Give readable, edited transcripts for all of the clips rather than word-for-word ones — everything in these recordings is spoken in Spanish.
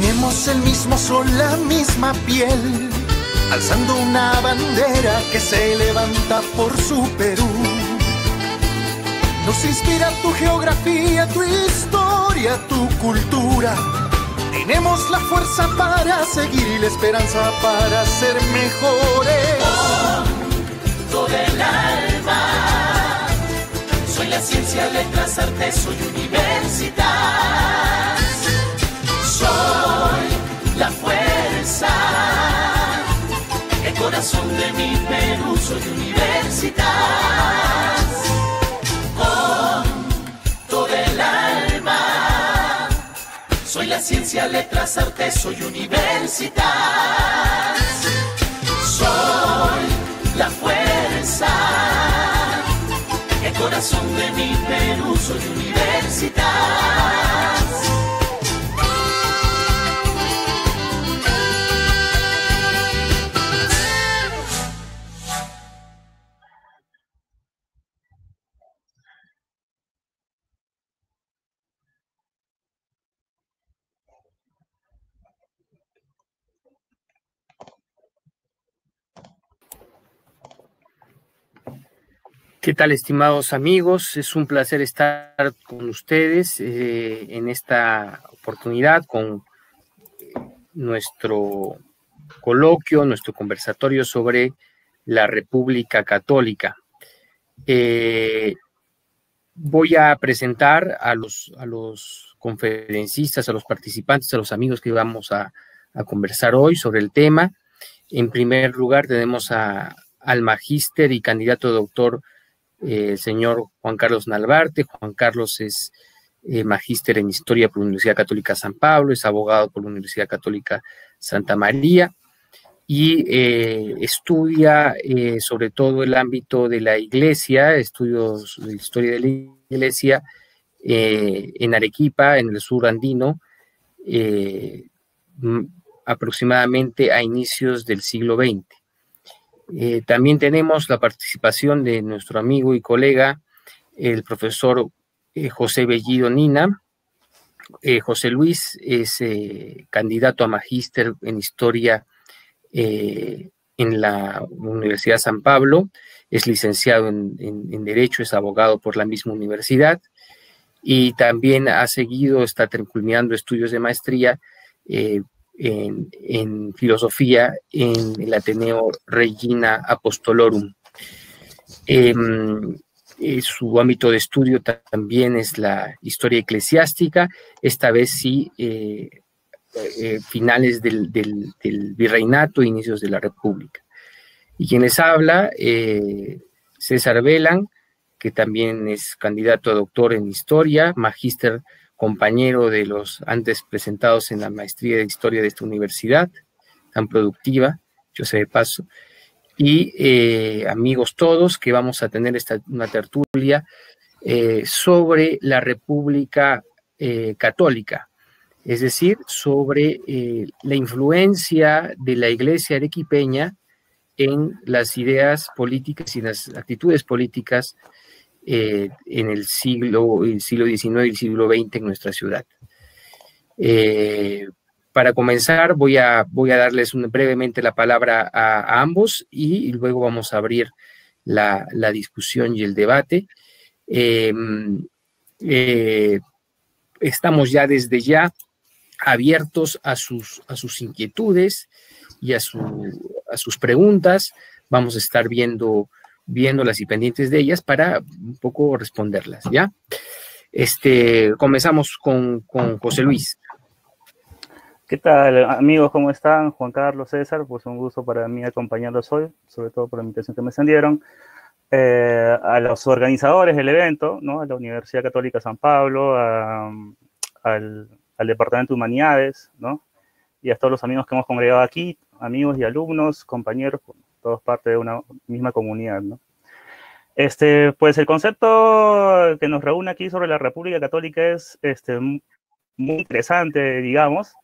Tenemos el mismo sol, la misma piel, alzando una bandera que se levanta por su Perú. Nos inspira tu geografía, tu historia, tu cultura. Tenemos la fuerza para seguir y la esperanza para ser mejores. Con todo el alma, soy la ciencia, letras, artes, soy universidad. Soy la fuerza, el corazón de mi Perú, soy universidad. Con todo el alma, soy la ciencia, letras, artes, soy universidad. Soy la fuerza, el corazón de mi Perú, soy universidad. ¿Qué tal, estimados amigos? Es un placer estar con ustedes en esta oportunidad con nuestro coloquio, nuestro conversatorio sobre la República Católica. Voy a presentar a los conferencistas, a los participantes, a los amigos que vamos a conversar hoy sobre el tema. En primer lugar tenemos al magíster y candidato a doctor el señor Juan Carlos Nalbarte. Juan Carlos es magíster en Historia por la Universidad Católica San Pablo, es abogado por la Universidad Católica Santa María y estudia sobre todo el ámbito de la Iglesia, estudios de historia de la Iglesia en Arequipa, en el sur andino, aproximadamente a inicios del siglo XX. También tenemos la participación de nuestro amigo y colega, el profesor José Bellido Nina. José Luis es candidato a magíster en Historia en la Universidad San Pablo, es licenciado en Derecho, es abogado por la misma universidad y también está culminando estudios de maestría en filosofía en el Ateneo Regina Apostolorum. Su ámbito de estudio también es la historia eclesiástica, esta vez sí finales del virreinato, inicios de la República. Y quien les habla, César Velan, que también es candidato a doctor en historia, magíster, compañero de los antes presentados en la maestría de historia de esta universidad, tan productiva, yo sé de paso, y amigos todos, que vamos a tener una tertulia sobre la República Católica, es decir, sobre la influencia de la Iglesia arequipeña en las ideas políticas y las actitudes políticas en el siglo XIX y el siglo XX en nuestra ciudad. Para comenzar, voy a darles brevemente la palabra a ambos y luego vamos a abrir la discusión y el debate. Estamos ya desde ya abiertos a sus inquietudes y a sus preguntas. Vamos a estar viéndolas y pendientes de ellas para un poco responderlas, ¿ya? Comenzamos con José Luis. ¿Qué tal, amigos? ¿Cómo están? Juan Carlos, César, pues un gusto para mí acompañarlos hoy, sobre todo por la invitación que me extendieron. A los organizadores del evento, ¿no? A la Universidad Católica San Pablo, al Departamento de Humanidades, ¿no? Y a todos los amigos que hemos congregado aquí, amigos y alumnos, compañeros, todos parte de una misma comunidad, ¿no? Pues el concepto que nos reúne aquí sobre la República Católica es muy interesante, digamos,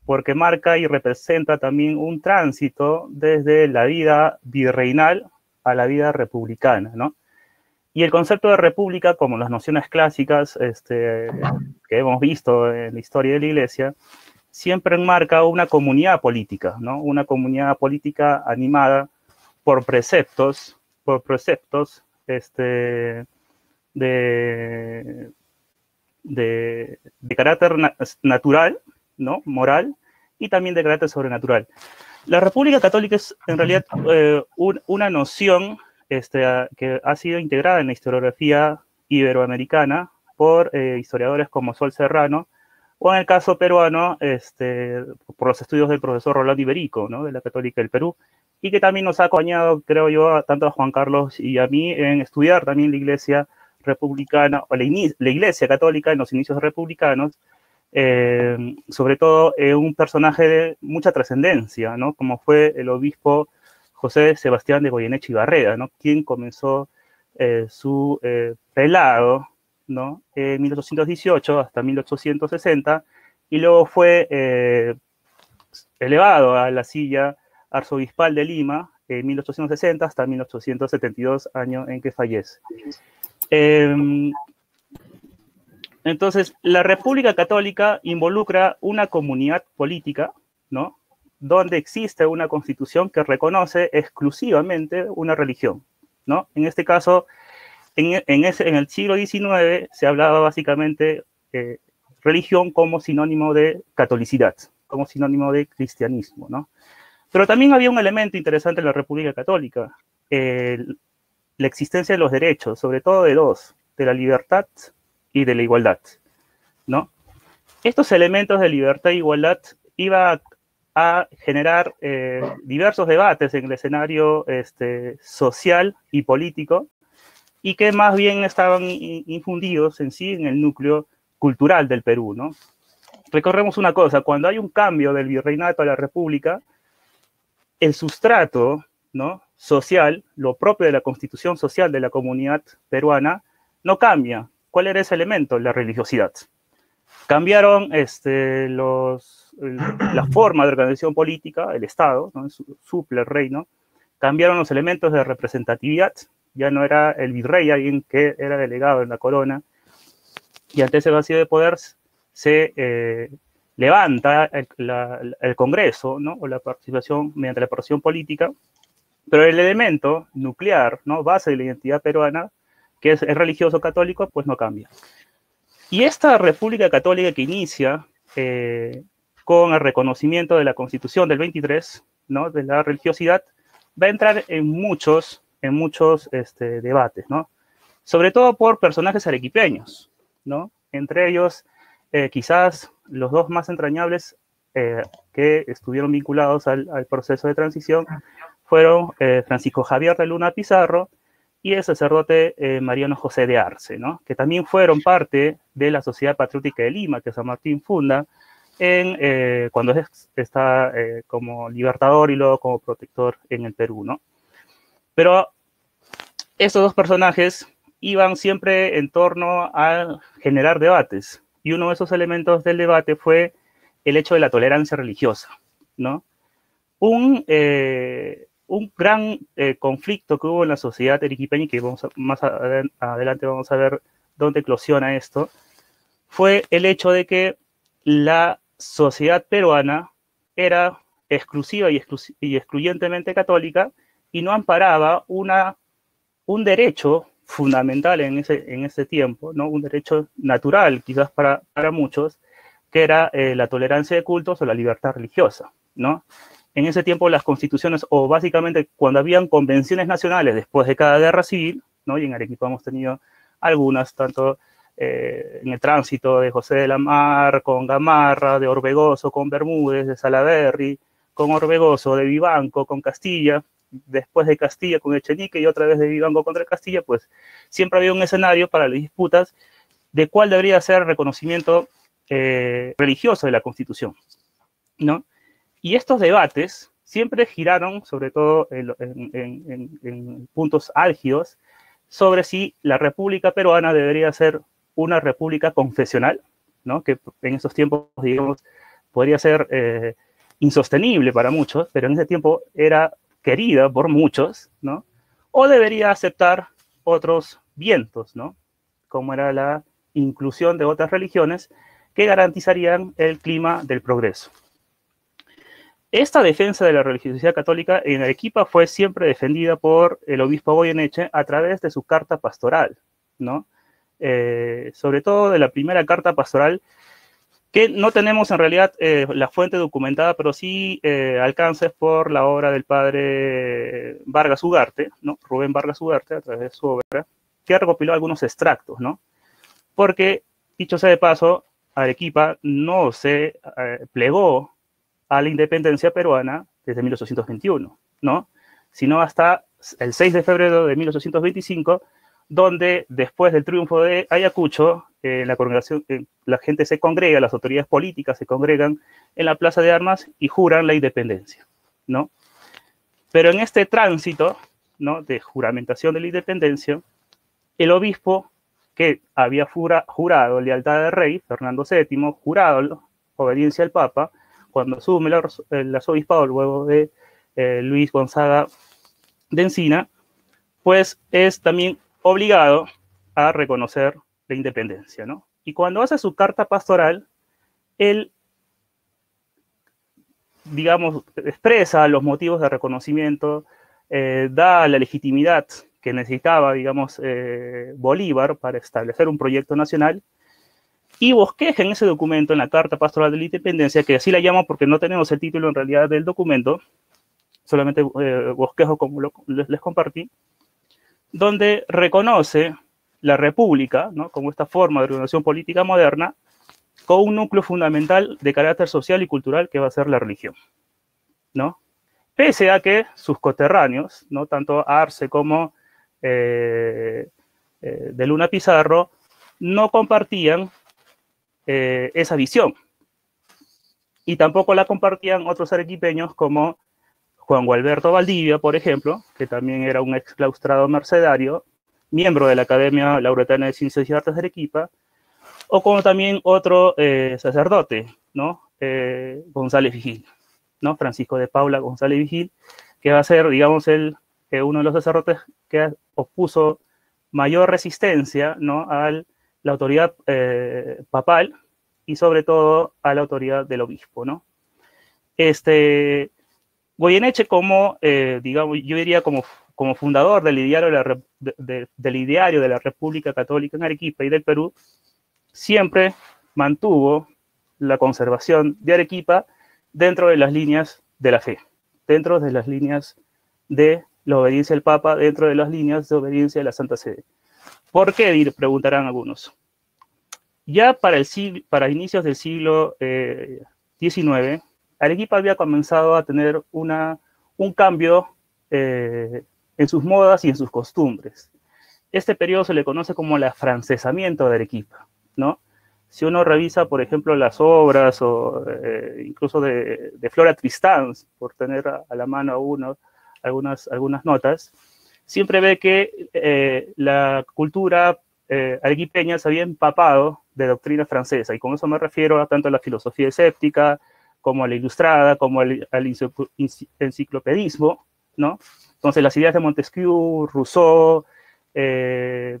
porque marca y representa también un tránsito desde la vida virreinal a la vida republicana, ¿no? Y el concepto de república, como las nociones clásicas que hemos visto en la historia de la Iglesia, siempre enmarca una comunidad política, ¿no? Una comunidad política animada por preceptos de carácter natural, ¿no? Moral, y también de carácter sobrenatural. La República Católica es en realidad una noción que ha sido integrada en la historiografía iberoamericana por historiadores como Sol Serrano, o en el caso peruano, por los estudios del profesor Rolando Iberico, ¿no? De la Católica del Perú, y que también nos ha acompañado, creo yo, tanto a Juan Carlos y a mí en estudiar también la Iglesia republicana, o la Iglesia Católica en los inicios republicanos, sobre todo un personaje de mucha trascendencia, ¿no? Como fue el obispo José Sebastián de Goyeneche y Barreda, ¿no? Quien comenzó su prelado, ¿no? En 1818 hasta 1860, y luego fue elevado a la silla arzobispal de Lima en 1860 hasta 1872, año en que fallece. Entonces, la República Católica involucra una comunidad política, ¿no? Donde existe una constitución que reconoce exclusivamente una religión, ¿no? En este caso, en el siglo XIX se hablaba básicamente religión como sinónimo de catolicidad, como sinónimo de cristianismo, ¿no? Pero también había un elemento interesante en la República Católica, la existencia de los derechos, sobre todo de dos, de la libertad y de la igualdad, ¿no? Estos elementos de libertad e igualdad iban a generar diversos debates en el escenario social y político, y que más bien estaban infundidos en sí en el núcleo cultural del Perú, ¿no? Recordemos una cosa, cuando hay un cambio del virreinato a la república, el sustrato, ¿no? Social, lo propio de la constitución social de la comunidad peruana, no cambia. ¿Cuál era ese elemento? La religiosidad. Cambiaron la forma de organización política, el Estado, ¿no? Suple el reino, cambiaron los elementos de representatividad, ya no era el virrey alguien que era delegado en la corona, y ante ese vacío de poder se levanta el Congreso, ¿no? O la participación mediante la participación política, pero el elemento nuclear, ¿no? Base de la identidad peruana, que es el religioso católico, pues no cambia. Y esta República Católica que inicia con el reconocimiento de la Constitución del 23, ¿no? De la religiosidad, va a entrar en muchos debates, ¿no? Sobre todo por personajes arequipeños, ¿no? Entre ellos, quizás los dos más entrañables que estuvieron vinculados al proceso de transición fueron Francisco Javier de Luna Pizarro y el sacerdote Mariano José de Arce, ¿no? Que también fueron parte de la Sociedad Patriótica de Lima, que San Martín funda cuando está como libertador y luego como protector en el Perú, ¿no? Pero estos dos personajes iban siempre en torno a generar debates, y uno de esos elementos del debate fue el hecho de la tolerancia religiosa, ¿no? Un gran conflicto que hubo en la sociedad arequipeña, y que más adelante vamos a ver dónde eclosiona esto, fue el hecho de que la sociedad peruana era exclusiva y excluyentemente católica, y no amparaba un derecho fundamental en ese tiempo, ¿no? Un derecho natural, quizás para muchos, que era la tolerancia de cultos o la libertad religiosa, ¿no? En ese tiempo las constituciones, o básicamente cuando habían convenciones nacionales después de cada guerra civil, ¿no? Y en Arequipa hemos tenido algunas, tanto en el tránsito de José de la Mar, con Gamarra, de Orbegoso, con Bermúdez, de Salaverry, con Orbegoso, de Vivanco, con Castilla, después de Castilla con Echenique y otra vez de Vivanco contra Castilla, pues siempre había un escenario para las disputas de cuál debería ser el reconocimiento religioso de la Constitución, ¿no? Y estos debates siempre giraron, sobre todo en puntos álgidos, sobre si la República Peruana debería ser una república confesional, ¿no? Que en esos tiempos, digamos, podría ser insostenible para muchos, pero en ese tiempo era querida por muchos, ¿no? O debería aceptar otros vientos, ¿no? Como era la inclusión de otras religiones que garantizarían el clima del progreso. Esta defensa de la religiosidad católica en Arequipa fue siempre defendida por el obispo Goyeneche a través de su carta pastoral, ¿no? Sobre todo de la primera carta pastoral, que no tenemos en realidad la fuente documentada, pero sí alcances por la obra del padre Vargas Ugarte, ¿no? Rubén Vargas Ugarte, a través de su obra, que recopiló algunos extractos, ¿no? Porque, dicho sea de paso, Arequipa no se plegó a la independencia peruana desde 1821, ¿no? Sino hasta el 6 de febrero de 1825, donde después del triunfo de Ayacucho, la gente se congrega, las autoridades políticas se congregan en la Plaza de Armas y juran la independencia, ¿no? Pero en este tránsito, ¿no?, de juramentación de la independencia, el obispo que había jurado lealtad al rey, Fernando VII, jurado obediencia al Papa, cuando asume el arzobispado luego de Luis Gonzaga de Encina, pues es también obligado a reconocer la independencia, ¿no? Y cuando hace su carta pastoral, él, digamos, expresa los motivos de reconocimiento, da la legitimidad que necesitaba, digamos, Bolívar para establecer un proyecto nacional, y bosqueja en ese documento, en la Carta Pastoral de la Independencia, que así la llamo porque no tenemos el título en realidad del documento, solamente bosquejo como les compartí, donde reconoce la República, ¿no?, como esta forma de organización política moderna, con un núcleo fundamental de carácter social y cultural que va a ser la religión, ¿no? Pese a que sus coterráneos, ¿no?, tanto Arce como de Luna Pizarro, no compartían esa visión. Y tampoco la compartían otros arequipeños como Juan Gualberto Valdivia, por ejemplo, que también era un exclaustrado mercedario, miembro de la Academia Lauretana de Ciencias y Artes de Arequipa, o como también otro sacerdote, ¿no?, González Vigil, ¿no?, Francisco de Paula González Vigil, que va a ser, digamos, uno de los sacerdotes que opuso mayor resistencia, ¿no?, a la autoridad papal y sobre todo a la autoridad del obispo, ¿no? Goyeneche, como, digamos, yo diría como fundador del ideario de la República Católica en Arequipa y del Perú, siempre mantuvo la conservación de Arequipa dentro de las líneas de la fe, dentro de las líneas de la obediencia al Papa, dentro de las líneas de obediencia a la Santa Sede. ¿Por qué?, preguntarán algunos. Ya para inicios del siglo XIX, Arequipa había comenzado a tener un cambio en sus modas y en sus costumbres. Este periodo se le conoce como el afrancesamiento de Arequipa, ¿no? Si uno revisa, por ejemplo, las obras o incluso de Flora Tristán, por tener a la mano algunas notas, siempre ve que la cultura arequipeña se había empapado de doctrina francesa, y con eso me refiero tanto a la filosofía escéptica, como a la ilustrada, como al enciclopedismo, ¿no? Entonces las ideas de Montesquieu, Rousseau,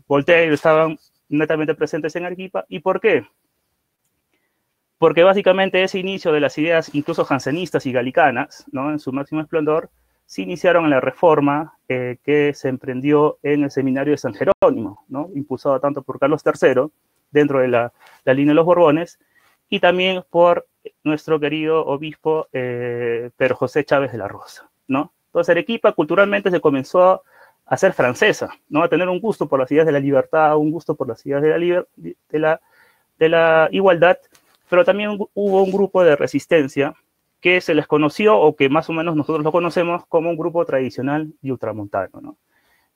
Voltaire estaban netamente presentes en Arequipa. ¿Y por qué? Porque básicamente ese inicio de las ideas incluso jansenistas y galicanas, ¿no?, en su máximo esplendor, se iniciaron en la reforma que se emprendió en el seminario de San Jerónimo, ¿no?, impulsado tanto por Carlos III, dentro de la línea de los Borbones, y también por nuestro querido obispo Pedro José Chávez de la Rosa, ¿no? Entonces Arequipa culturalmente se comenzó a ser francesa, ¿no?, a tener un gusto por las ideas de la libertad, un gusto por las ideas de la igualdad, pero también hubo un grupo de resistencia que se les conoció, o que más o menos nosotros lo conocemos como un grupo tradicional y ultramontano, ¿no?,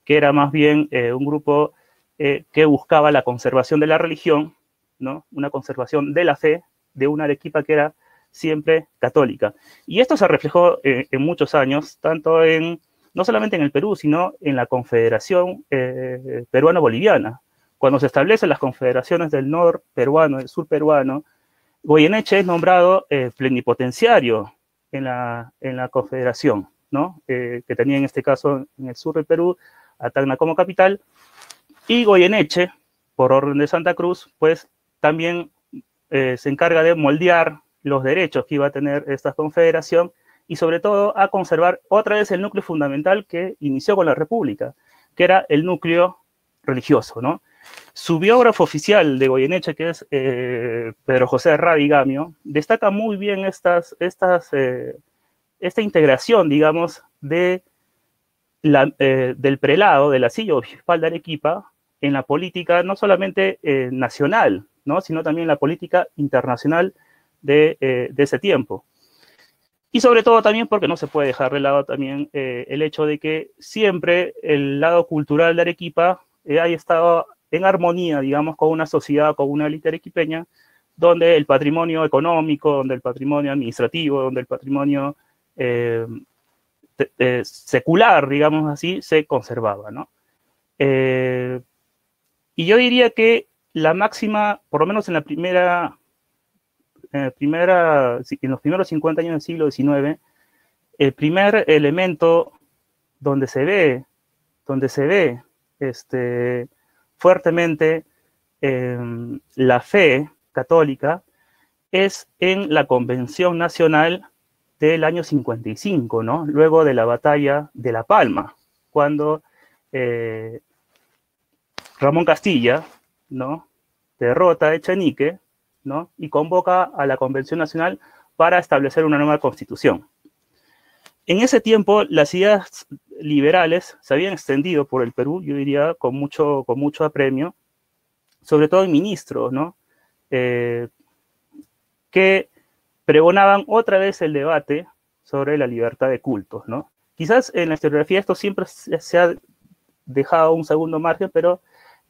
que era más bien un grupo que buscaba la conservación de la religión, ¿no?, una conservación de la fe de una Arequipa que era siempre católica. Y esto se reflejó en muchos años, tanto no solamente en el Perú, sino en la Confederación Peruano-Boliviana. Cuando se establecen las confederaciones del nor peruano, del sur peruano, Goyeneche es nombrado plenipotenciario en la confederación, ¿no?, que tenía en este caso en el sur del Perú a Tacna como capital, y Goyeneche, por orden de Santa Cruz, pues también se encarga de moldear los derechos que iba a tener esta confederación y sobre todo a conservar otra vez el núcleo fundamental que inició con la República, que era el núcleo religioso, ¿no? Su biógrafo oficial de Goyeneche, que es Pedro José Radigamio, destaca muy bien esta integración, digamos, del prelado, de la silla obispal de Arequipa, en la política no solamente nacional, ¿no? Sino también en la política internacional de ese tiempo. Y sobre todo también porque no se puede dejar de lado también el hecho de que siempre el lado cultural de Arequipa haya estado en armonía, digamos, con una sociedad, con una élite arequipeña, donde el patrimonio económico, donde el patrimonio administrativo, donde el patrimonio secular, digamos así, se conservaba, ¿no? Y yo diría que la máxima, por lo menos en los primeros 50 años del siglo XIX, el primer elemento donde se ve fuertemente la fe católica es en la Convención Nacional del año 55, ¿no? Luego de la batalla de La Palma, cuando Ramón Castilla, ¿no?, derrota a Echenique, ¿no?, y convoca a la Convención Nacional para establecer una nueva constitución. En ese tiempo, las ideas liberales se habían extendido por el Perú, yo diría, con mucho apremio, sobre todo en ministros, ¿no?, que pregonaban otra vez el debate sobre la libertad de cultos, ¿no? Quizás en la historiografía esto siempre se ha dejado un segundo margen, pero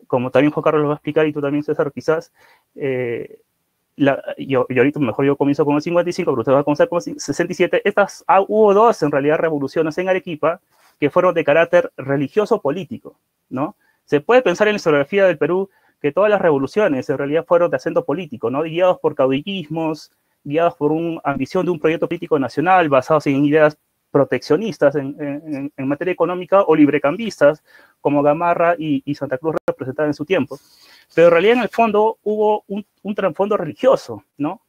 como también Juan Carlos lo va a explicar y tú también, César, quizás, y ahorita mejor yo comienzo con el 55, pero usted va a comenzar con el 67, hubo dos, en realidad, revoluciones en Arequipa que fueron de carácter religioso-político, ¿no? Se puede pensar en la historiografía del Perú que todas las revoluciones en realidad fueron de acento político, ¿no?, guiados por caudillismos, guiados por una ambición de un proyecto político nacional, basados en ideas proteccionistas en materia económica o librecambistas, como Gamarra y Santa Cruz representaban en su tiempo. Pero en realidad, en el fondo, hubo un trasfondo religioso, ¿no?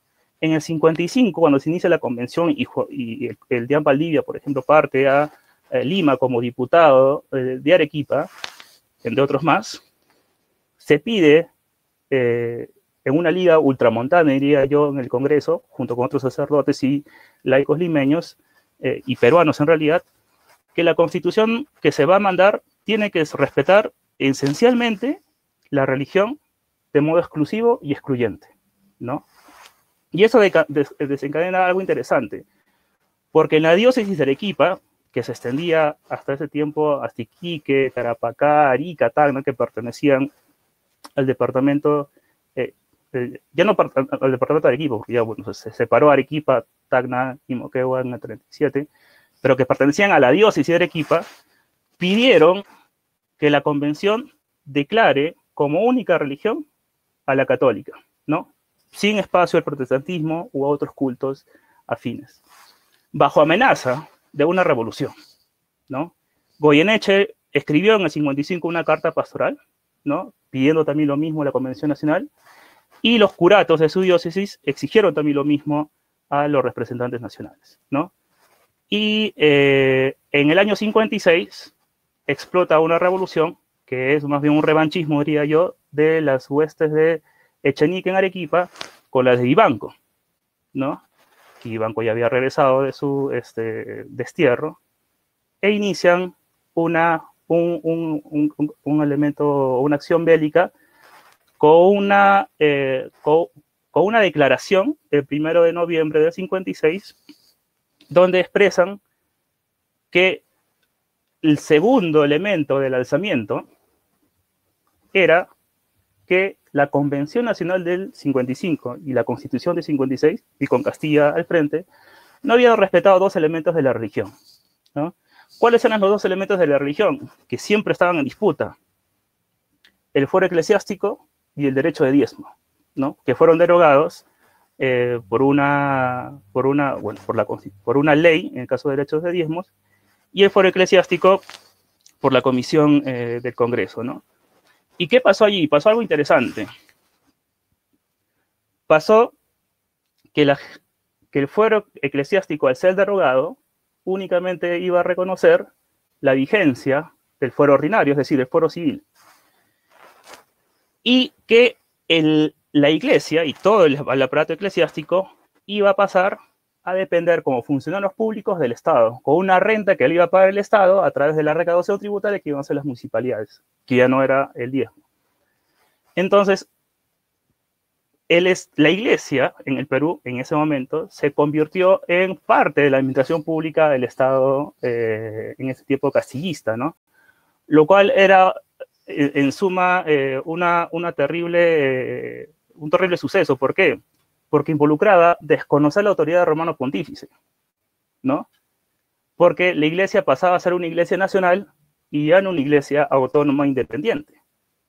En el 55, cuando se inicia la convención y el Deán Valdivia, por ejemplo, parte a Lima como diputado de Arequipa, entre otros más, se pide en una liga ultramontana, diría yo, en el Congreso, junto con otros sacerdotes y laicos limeños, y peruanos en realidad, que la constitución que se va a mandar tiene que respetar esencialmente la religión de modo exclusivo y excluyente, ¿no? Y eso desencadena algo interesante, porque en la diócesis de Arequipa, que se extendía hasta ese tiempo hasta Iquique, Tarapacá, Arica, Tacna, que pertenecían al departamento, ya no al departamento de Arequipa, porque ya, bueno, se separó Arequipa, Tacna y Moquegua en el 37, pero que pertenecían a la diócesis de Arequipa, pidieron que la convención declare como única religión a la católica, ¿no?, sin espacio al protestantismo u a otros cultos afines, bajo amenaza de una revolución, ¿no? Goyeneche escribió en el 55 una carta pastoral, ¿no?, pidiendo también lo mismo a la Convención Nacional, y los curatos de su diócesis exigieron también lo mismo a los representantes nacionales, ¿no? Y en el año 56 explota una revolución que es más bien un revanchismo, diría yo, de las huestes de Echenique en Arequipa con las de Vivanco, ¿no? Que Vivanco ya había regresado de su destierro, e inician un elemento, una acción bélica con una declaración el 1 de noviembre del 56, donde expresan que el segundo elemento del alzamiento era que la Convención Nacional del 55 y la Constitución del 56, y con Castilla al frente, no habían respetado dos elementos de la religión, ¿no? ¿Cuáles eran los dos elementos de la religión que siempre estaban en disputa? El fuero eclesiástico y el derecho de diezmo, ¿no?, que fueron derogados por una ley, en el caso de derechos de diezmos, y el fuero eclesiástico por la comisión del Congreso, ¿no? ¿Y qué pasó allí? Pasó algo interesante. pasó que, que el fuero eclesiástico, al ser derogado, únicamente iba a reconocer la vigencia del fuero ordinario, es decir, el fuero civil. Y que la iglesia y todo el aparato eclesiástico iba a pasar a depender como funcionarios públicos del Estado, con una renta que le iba a pagar el Estado a través de la recaudación tributaria que iban a hacer las municipalidades, que ya no era el diezmo. Entonces, la iglesia en el Perú, en ese momento, se convirtió en parte de la administración pública del Estado en ese tiempo castillista, ¿no? Lo cual era, en suma, un terrible suceso. ¿Por qué? Porque involucraba desconocer la autoridad romano pontífice, ¿no? Porque la iglesia pasaba a ser una iglesia nacional y ya no una iglesia autónoma independiente,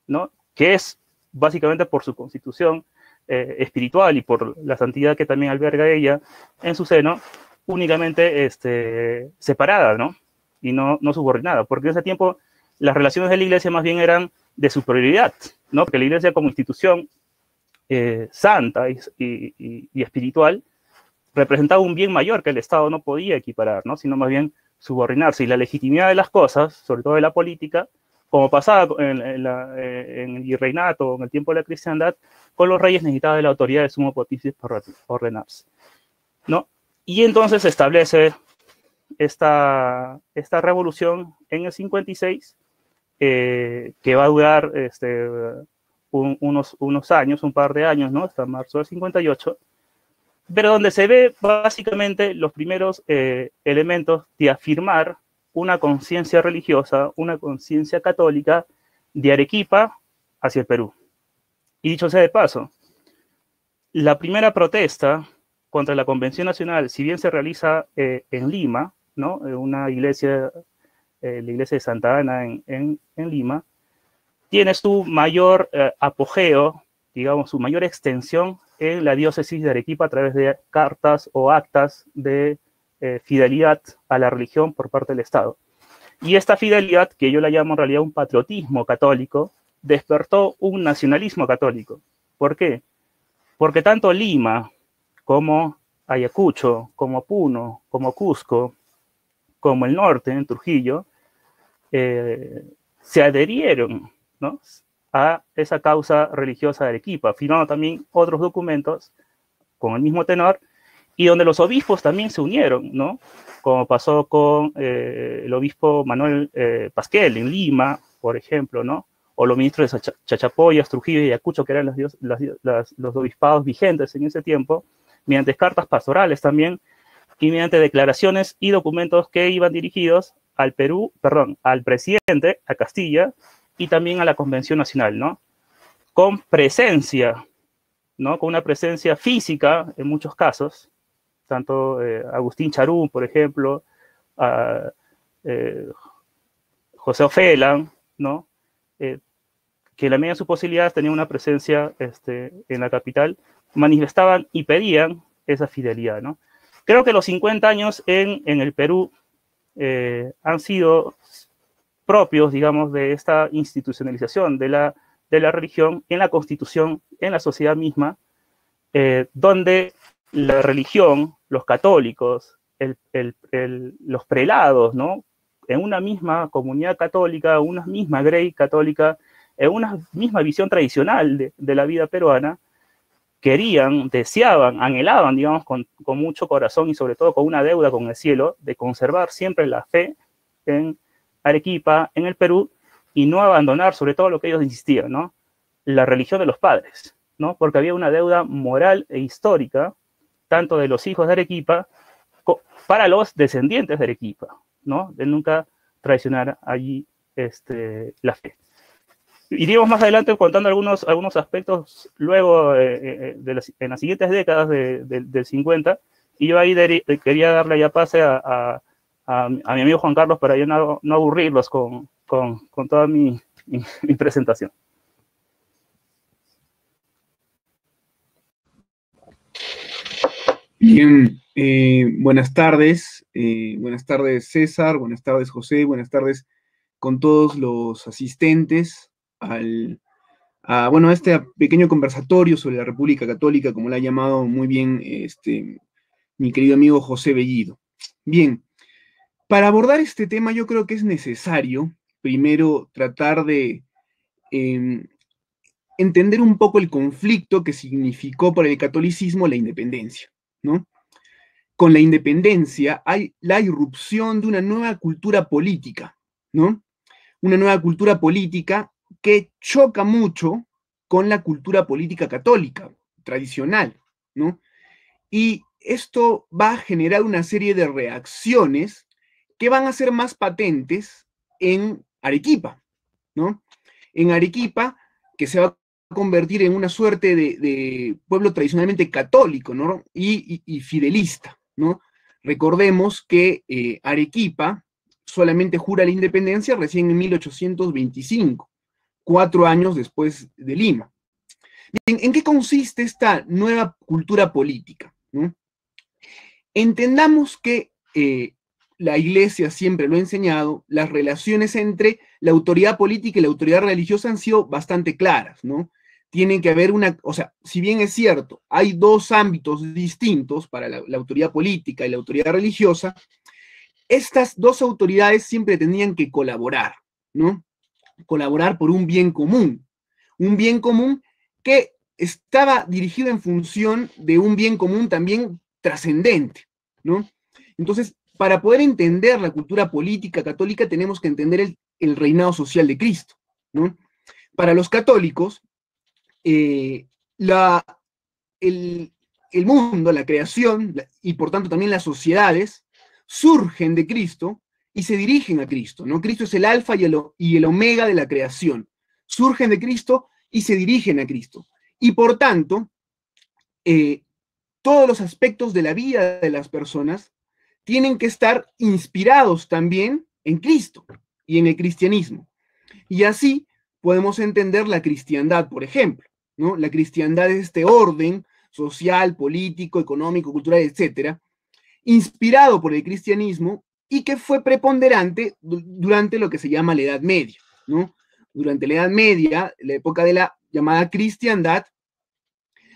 ¿no? Que es básicamente por su constitución espiritual y por la santidad que también alberga ella en su seno, únicamente separada, ¿no? Y no subordinada, porque en ese tiempo las relaciones de la iglesia más bien eran de superioridad, ¿no? Porque la iglesia como institución santa y espiritual representaba un bien mayor que el Estado no podía equiparar, ¿no? Sino más bien subordinarse. Y la legitimidad de las cosas, sobre todo de la política, como pasaba en el virreinato, en el tiempo de la cristiandad, con los reyes necesitaba de la autoridad del sumo pontífice para ordenarse, ¿no? Y entonces se establece esta revolución en el 56, que va a durar unos años, un par de años, ¿no? Hasta marzo del 58, pero donde se ve básicamente los primeros elementos de afirmar una conciencia religiosa, una conciencia católica de Arequipa hacia el Perú. Y dicho sea de paso, la primera protesta contra la Convención Nacional, si bien se realiza en Lima, ¿no? Una iglesia, la iglesia de Santa Ana en Lima, tiene su mayor apogeo, digamos, su mayor extensión en la diócesis de Arequipa a través de cartas o actas de fidelidad a la religión por parte del Estado. Y esta fidelidad, que yo la llamo en realidad un patriotismo católico, despertó un nacionalismo católico. ¿Por qué? Porque tanto Lima como Ayacucho, como Puno, como Cusco, como el norte, en Trujillo, se adherieron, ¿no? A esa causa religiosa de Arequipa, firmando también otros documentos con el mismo tenor, y donde los obispos también se unieron, ¿no? Como pasó con el obispo Manuel Pasquel en Lima, por ejemplo, ¿no? O los ministros de Chachapoyas, Trujillo y Ayacucho, que eran los obispados vigentes en ese tiempo, mediante cartas pastorales también, y mediante declaraciones y documentos que iban dirigidos al Perú, perdón, al presidente, a Castilla, y también a la Convención Nacional, ¿no? Con presencia, ¿no? Con una presencia física en muchos casos, tanto Agustín Charún, por ejemplo, José Ofelan, ¿no? Que en la medida de sus posibilidades tenían una presencia en la capital, manifestaban y pedían esa fidelidad, ¿no? Creo que los 50 años en el Perú han sido propios, digamos, de esta institucionalización de la religión en la Constitución, en la sociedad misma, donde la religión, los católicos, los prelados, ¿no? En una misma comunidad católica, una misma grey católica, en una misma visión tradicional de la vida peruana, querían, deseaban, anhelaban, digamos, con mucho corazón y sobre todo con una deuda con el cielo, de conservar siempre la fe en Arequipa, en el Perú, y no abandonar sobre todo lo que ellos insistían, ¿no? La religión de los padres, ¿no? Porque había una deuda moral e histórica, tanto de los hijos de Arequipa, para los descendientes de Arequipa, ¿no? De nunca traicionar allí la fe. Iríamos más adelante contando algunos aspectos luego en las siguientes décadas del 50, y yo ahí quería darle ya pase a mi amigo Juan Carlos para ya no aburrirlos con toda mi presentación. Bien, buenas tardes César, buenas tardes José, buenas tardes con todos los asistentes a bueno, a este pequeño conversatorio sobre la República Católica, como lo ha llamado muy bien mi querido amigo José Bellido. Bien, para abordar este tema yo creo que es necesario primero tratar de entender un poco el conflicto que significó para el catolicismo la independencia, ¿no? Con la independencia hay la irrupción de una nueva cultura política, ¿no? Una nueva cultura política que choca mucho con la cultura política católica tradicional, ¿no? Y esto va a generar una serie de reacciones que van a ser más patentes en Arequipa, ¿no? En Arequipa, que se va a convertir en una suerte de pueblo tradicionalmente católico, ¿no? Y fidelista, ¿no? Recordemos que Arequipa solamente jura la independencia recién en 1825, 4 años después de Lima. Bien, ¿en qué consiste esta nueva cultura política? ¿No? Entendamos que la Iglesia siempre lo ha enseñado, las relaciones entre la autoridad política y la autoridad religiosa han sido bastante claras, ¿no? Tienen que haber o sea, si bien es cierto, hay dos ámbitos distintos para la autoridad política y la autoridad religiosa, estas dos autoridades siempre tenían que colaborar, ¿no? Colaborar por un bien común que estaba dirigido en función de un bien común también trascendente, ¿no? Entonces, para poder entender la cultura política católica tenemos que entender el reinado social de Cristo, ¿no? Para los católicos, el mundo, la creación y por tanto también las sociedades surgen de Cristo y se dirigen a Cristo, ¿no? Cristo es el alfa y el omega de la creación. Surgen de Cristo y se dirigen a Cristo. Y por tanto, todos los aspectos de la vida de las personas tienen que estar inspirados también en Cristo y en el cristianismo. Y así podemos entender la cristiandad, por ejemplo, ¿no? La cristiandad es este orden social, político, económico, cultural, etcétera, inspirado por el cristianismo y que fue preponderante durante lo que se llama la Edad Media, ¿no? Durante la Edad Media, la época de la llamada cristiandad,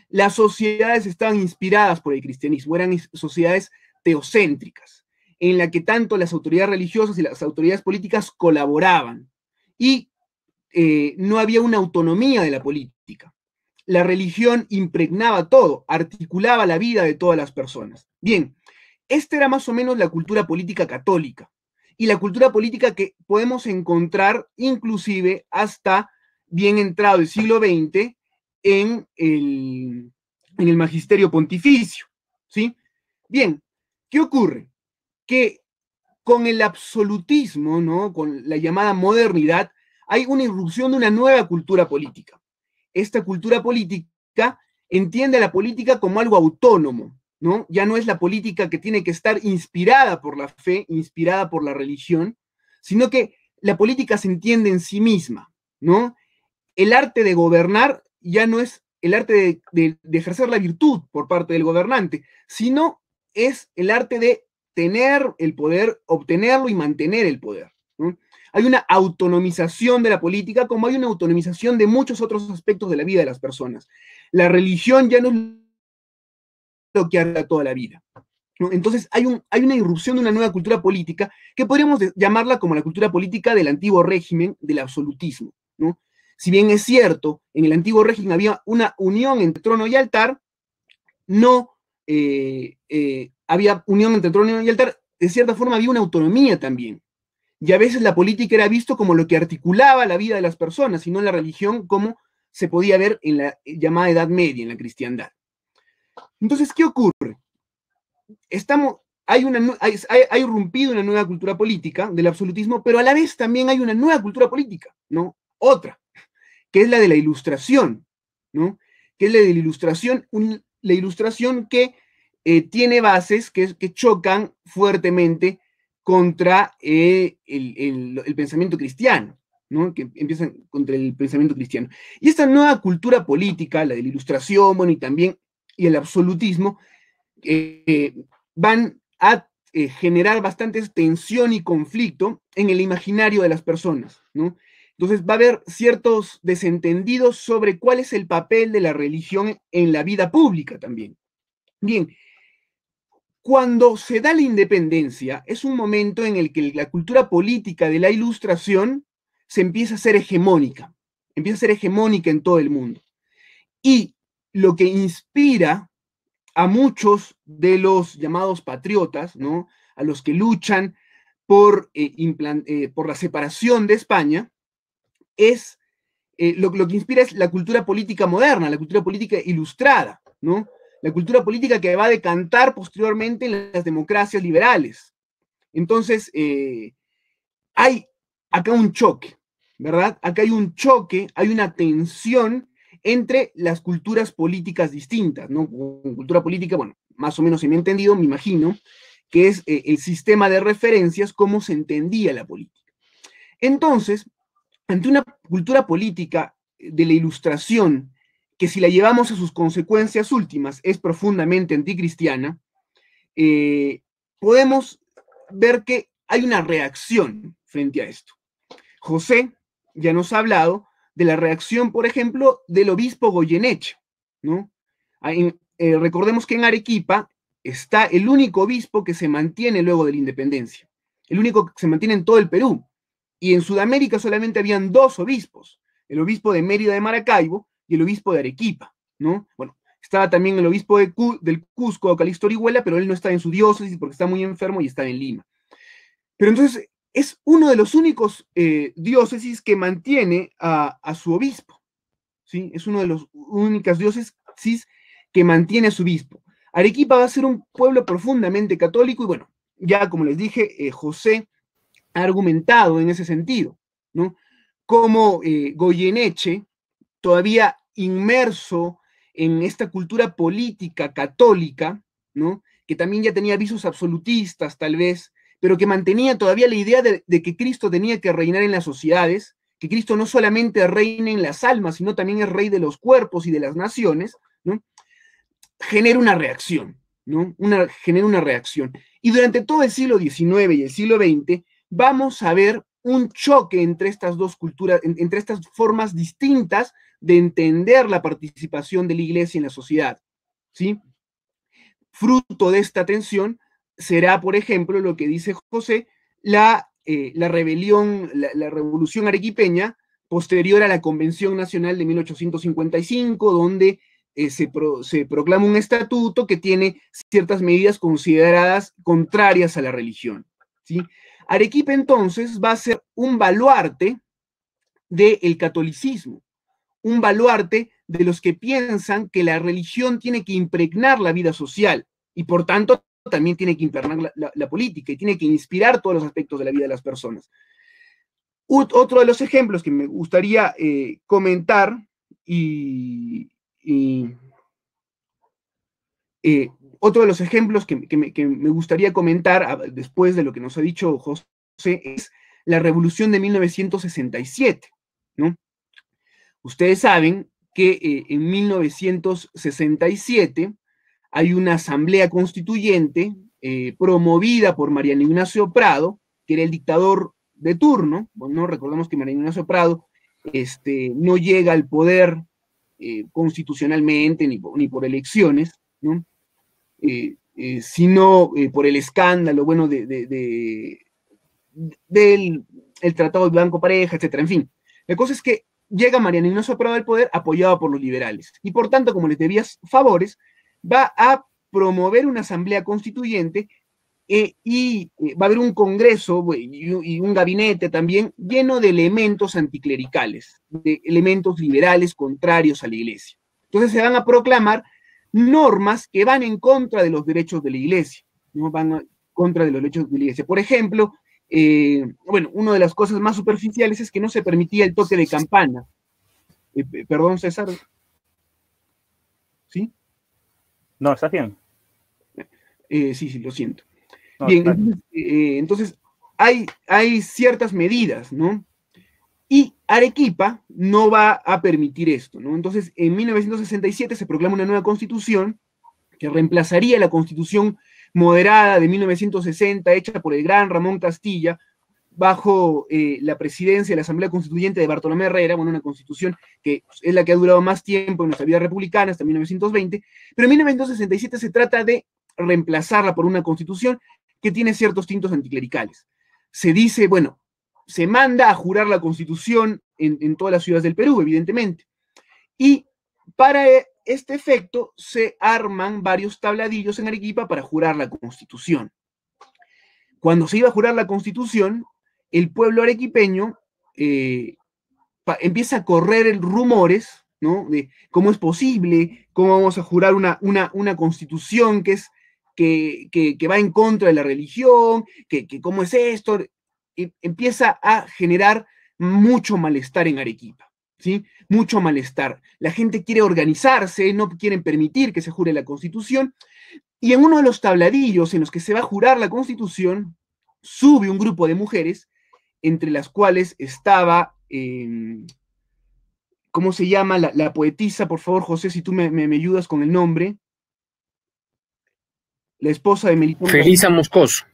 las sociedades estaban inspiradas por el cristianismo, eran sociedades teocéntricas, en la que tanto las autoridades religiosas y las autoridades políticas colaboraban, y no había una autonomía de la política. La religión impregnaba todo, articulaba la vida de todas las personas. Bien, esta era más o menos la cultura política católica, y la cultura política que podemos encontrar inclusive hasta bien entrado el siglo XX en el magisterio pontificio, ¿sí? Bien, ¿qué ocurre? Que con el absolutismo, ¿no? Con la llamada modernidad, hay una irrupción de una nueva cultura política. Esta cultura política entiende a la política como algo autónomo, ¿no? Ya no es la política que tiene que estar inspirada por la fe, inspirada por la religión, sino que la política se entiende en sí misma, ¿no? El arte de gobernar ya no es el arte de ejercer la virtud por parte del gobernante, sino es el arte de tener el poder, obtenerlo y mantener el poder, ¿no? Hay una autonomización de la política, como hay una autonomización de muchos otros aspectos de la vida de las personas. La religión ya no es lo que hará toda la vida, ¿no? Entonces hay una irrupción de una nueva cultura política que podríamos llamarla como la cultura política del antiguo régimen del absolutismo, ¿no? Si bien es cierto, en el antiguo régimen había una unión entre trono y altar, no había unión entre trono y altar, de cierta forma había una autonomía también. Y a veces la política era visto como lo que articulaba la vida de las personas, y no la religión como se podía ver en la llamada Edad Media, en la cristiandad. Entonces, ¿qué ocurre? Ha irrumpido una nueva cultura política del absolutismo, pero a la vez también hay una nueva cultura política, ¿no? Otra, que es la de la Ilustración, ¿no? Que es la de la Ilustración que tiene bases que chocan fuertemente contra el pensamiento cristiano, ¿no? Que empiezan contra el pensamiento cristiano. Y esta nueva cultura política, la de la Ilustración, bueno, y el absolutismo, van a generar bastante tensión y conflicto en el imaginario de las personas, ¿no? Entonces va a haber ciertos desentendidos sobre cuál es el papel de la religión en la vida pública también. Bien, cuando se da la independencia, es un momento en el que la cultura política de la Ilustración se empieza a ser hegemónica en todo el mundo. Y lo que inspira a muchos de los llamados patriotas, ¿no?, a los que luchan por la separación de España, es lo que inspira es la cultura política moderna, la cultura política ilustrada, ¿no? La cultura política que va a decantar posteriormente en las democracias liberales. Entonces, hay acá un choque, ¿verdad? Acá hay un choque, hay una tensión entre las culturas políticas distintas, ¿no? Cultura política, bueno, más o menos se me ha entendido, me imagino, que es el sistema de referencias, cómo se entendía la política. Entonces, ante una cultura política de la Ilustración, que si la llevamos a sus consecuencias últimas es profundamente anticristiana, podemos ver que hay una reacción frente a esto. José ya nos ha hablado de la reacción, por ejemplo, del obispo Goyeneche, ¿no? Recordemos que en Arequipa está el único obispo que se mantiene luego de la independencia, el único que se mantiene en todo el Perú, y en Sudamérica solamente habían 2 obispos, el obispo de Mérida de Maracaibo y el obispo de Arequipa, ¿no? Bueno, estaba también el obispo del Cusco, Calixto Orihuela, pero él no está en su diócesis porque está muy enfermo y está en Lima. Pero entonces es uno de los únicos diócesis que mantiene a su obispo, ¿sí? Es uno de las únicas diócesis que mantiene a su obispo. Arequipa va a ser un pueblo profundamente católico y bueno, ya como les dije, José ha argumentado en ese sentido, ¿no? Como Goyeneche, todavía inmerso en esta cultura política católica, ¿no?, que también ya tenía visos absolutistas tal vez, pero que mantenía todavía la idea de que Cristo tenía que reinar en las sociedades, que Cristo no solamente reina en las almas, sino también es rey de los cuerpos y de las naciones, ¿no?, genera una reacción, ¿no? Genera una reacción. Y durante todo el siglo XIX y el siglo XX vamos a ver un choque entre estas dos culturas, entre estas formas distintas de entender la participación de la Iglesia en la sociedad, ¿sí? Fruto de esta tensión será, por ejemplo, lo que dice José, la rebelión, la revolución arequipeña posterior a la Convención Nacional de 1855, donde se proclama un estatuto que tiene ciertas medidas consideradas contrarias a la religión, ¿sí? Arequipa entonces va a ser un baluarte del catolicismo, un baluarte de los que piensan que la religión tiene que impregnar la vida social y por tanto también tiene que impregnar la política y tiene que inspirar todos los aspectos de la vida de las personas. Otro de los ejemplos que me gustaría comentar otro de los ejemplos que me gustaría comentar después de lo que nos ha dicho José es la Revolución de 1967, ¿no? Ustedes saben que en 1967 hay una asamblea constituyente promovida por Mariano Ignacio Prado, que era el dictador de turno. Bueno, recordemos que Mariano Ignacio Prado no llega al poder constitucionalmente ni por elecciones, ¿no? Sino por el escándalo, bueno, del Tratado de Blanco Pareja, etcétera. En fin, la cosa es que llega Mariano Ignacio Prado al poder apoyado por los liberales, y por tanto, como les debía favores, va a promover una asamblea constituyente y va a haber un congreso y un gabinete también lleno de elementos anticlericales, de elementos liberales contrarios a la Iglesia. Entonces se van a proclamar normas que van en contra de los derechos de la Iglesia, ¿no? Van en contra de los derechos de la Iglesia. Por ejemplo, bueno, una de las cosas más superficiales es que no se permitía el toque de campana. Perdón, César. ¿Sí? No, ¿estás bien? Sí, lo siento. No, bien, entonces hay ciertas medidas, ¿no? Y Arequipa no va a permitir esto, ¿no? Entonces, en 1967 se proclama una nueva constitución que reemplazaría la constitución moderada de 1960, hecha por el gran Ramón Castilla, bajo la presidencia de la Asamblea Constituyente de Bartolomé Herrera, bueno, una constitución que es la que ha durado más tiempo en nuestra vida republicana, hasta 1920, pero en 1967 se trata de reemplazarla por una constitución que tiene ciertos tintos anticlericales. Se dice, bueno, se manda a jurar la constitución en todas las ciudades del Perú, evidentemente, y para este efecto se arman varios tabladillos en Arequipa para jurar la constitución. Cuando se iba a jurar la constitución, el pueblo arequipeño empieza a correr rumores, ¿no? De cómo es posible, cómo vamos a jurar una constitución que va en contra de la religión, que cómo es esto. Empieza a generar mucho malestar en Arequipa, ¿sí? Mucho malestar. La gente quiere organizarse, no quieren permitir que se jure la constitución, y en uno de los tabladillos en los que se va a jurar la constitución, sube un grupo de mujeres, entre las cuales estaba, ¿cómo se llama la poetisa? Por favor, José, si tú me ayudas con el nombre. La esposa de Melitón. Felisa Moscoso.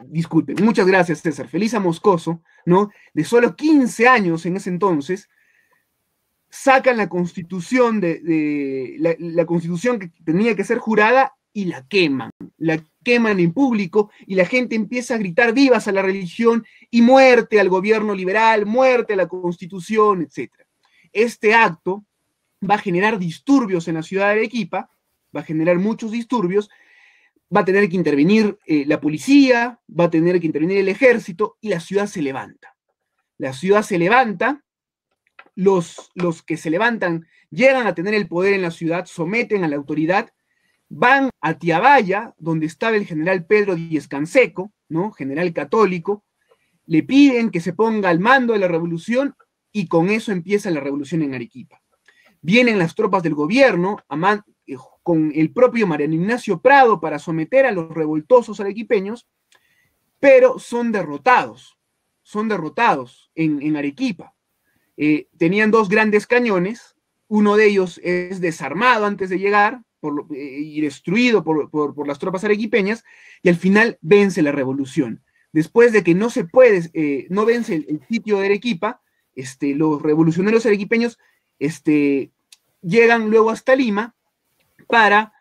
Disculpe, muchas gracias, César. Felisa Moscoso, ¿no? De solo 15 años en ese entonces, sacan la constitución, la constitución que tenía que ser jurada y la queman en público y la gente empieza a gritar vivas a la religión y muerte al gobierno liberal, muerte a la constitución, etc. Este acto va a generar disturbios en la ciudad de Arequipa, va a generar muchos disturbios, va a tener que intervenir la policía, va a tener que intervenir el ejército y la ciudad se levanta. La ciudad se levanta, los que se levantan llegan a tener el poder en la ciudad, someten a la autoridad, van a Tiabaya, donde estaba el general Pedro Díez Canseco, ¿no? General católico, le piden que se ponga al mando de la revolución y con eso empieza la revolución en Arequipa. Vienen las tropas del gobierno con el propio Mariano Ignacio Prado para someter a los revoltosos arequipeños, pero son derrotados en Arequipa. Tenían dos grandes cañones, uno de ellos es desarmado antes de llegar y destruido por las tropas arequipeñas, y al final vence la revolución. Después de que no vence el sitio de Arequipa, los revolucionarios arequipeños llegan luego hasta Lima para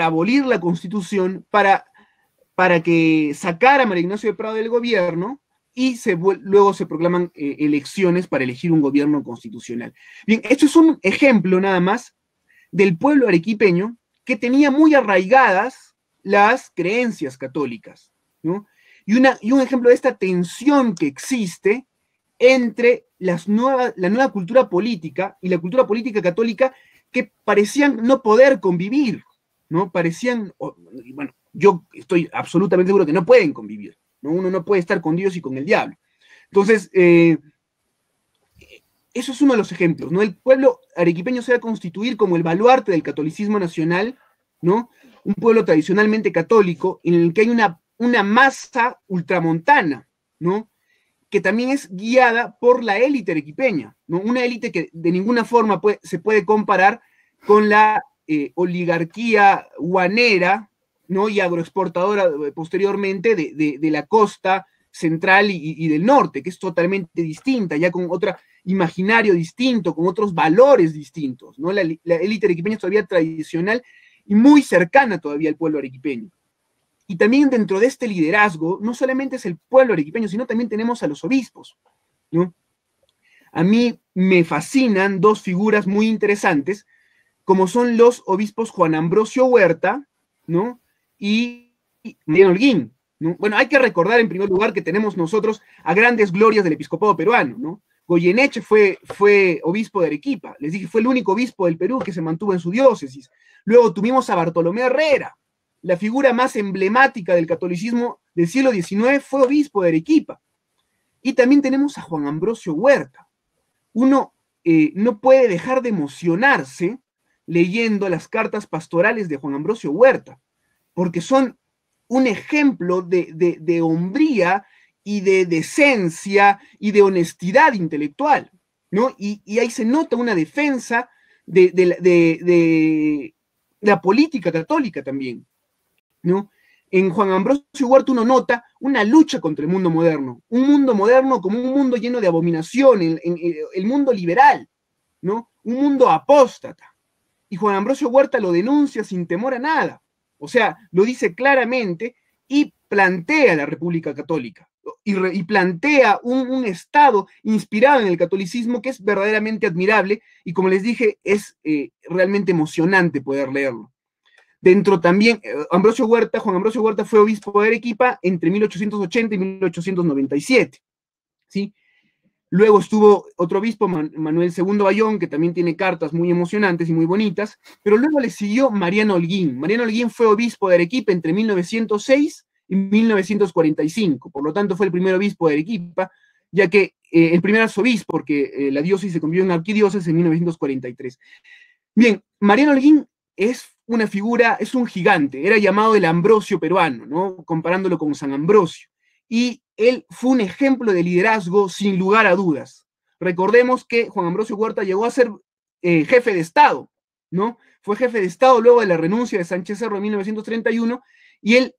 abolir la constitución, para que sacara a María Ignacio de Prado del gobierno, y luego se proclaman elecciones para elegir un gobierno constitucional. Bien, esto es un ejemplo nada más del pueblo arequipeño que tenía muy arraigadas las creencias católicas, ¿no? Y un ejemplo de esta tensión que existe entre la nueva cultura política y la cultura política católica, que parecían no poder convivir, ¿no? Bueno, yo estoy absolutamente seguro que no pueden convivir, ¿no? Uno no puede estar con Dios y con el diablo. Entonces, eso es uno de los ejemplos, ¿no? El pueblo arequipeño se va a constituir como el baluarte del catolicismo nacional, ¿no? Un pueblo tradicionalmente católico en el que hay una masa ultramontana, ¿no? Que también es guiada por la élite arequipeña, ¿no? Una élite que de ninguna forma se puede comparar con la oligarquía guanera, ¿no? Y agroexportadora posteriormente de la costa central y del norte, que es totalmente distinta, ya con otro imaginario distinto, con otros valores distintos, ¿no? La élite arequipeña es todavía tradicional y muy cercana todavía al pueblo arequipeño. Y también dentro de este liderazgo, no solamente es el pueblo arequipeño, sino también tenemos a los obispos, ¿no? A mí me fascinan dos figuras muy interesantes, como son los obispos Juan Ambrosio Huerta, ¿no? Y Mariano Holguín, ¿no? Bueno, hay que recordar en primer lugar que tenemos nosotros a grandes glorias del episcopado peruano, ¿no? Goyeneche fue obispo de Arequipa, les dije, fue el único obispo del Perú que se mantuvo en su diócesis. Luego tuvimos a Bartolomé Herrera, la figura más emblemática del catolicismo del siglo XIX, fue obispo de Arequipa. Y también tenemos a Juan Ambrosio Huerta. Uno no puede dejar de emocionarse leyendo las cartas pastorales de Juan Ambrosio Huerta, porque son un ejemplo de hombría y de decencia y de honestidad intelectual, ¿no? Y ahí se nota una defensa de la política católica también, ¿no? en Juan Ambrosio Huerta uno nota una lucha contra el mundo moderno, un mundo moderno como un mundo lleno de abominación, el mundo liberal, ¿no? Un mundo apóstata. Y Juan Ambrosio Huerta lo denuncia sin temor a nada, o sea, lo dice claramente y plantea la República Católica, y plantea un Estado inspirado en el catolicismo que es verdaderamente admirable, y como les dije, es realmente emocionante poder leerlo. Dentro también, Juan Ambrosio Huerta fue obispo de Arequipa entre 1880 y 1897, ¿sí? Luego estuvo otro obispo, Manuel II Bayón, que también tiene cartas muy emocionantes y muy bonitas, pero luego le siguió Mariano Holguín. Mariano Holguín fue obispo de Arequipa entre 1906 y 1945, por lo tanto fue el primer obispo de Arequipa, ya que el primer arzobispo, porque la diócesis se convirtió en arquidiócesis en 1943. Bien, Mariano Holguín es una figura, es un gigante, era llamado el Ambrosio peruano, ¿no? Comparándolo con San Ambrosio. Y él fue un ejemplo de liderazgo sin lugar a dudas. Recordemos que Juan Ambrosio Huerta llegó a ser jefe de Estado, ¿no? Fue jefe de Estado luego de la renuncia de Sánchez Cerro en 1931, y él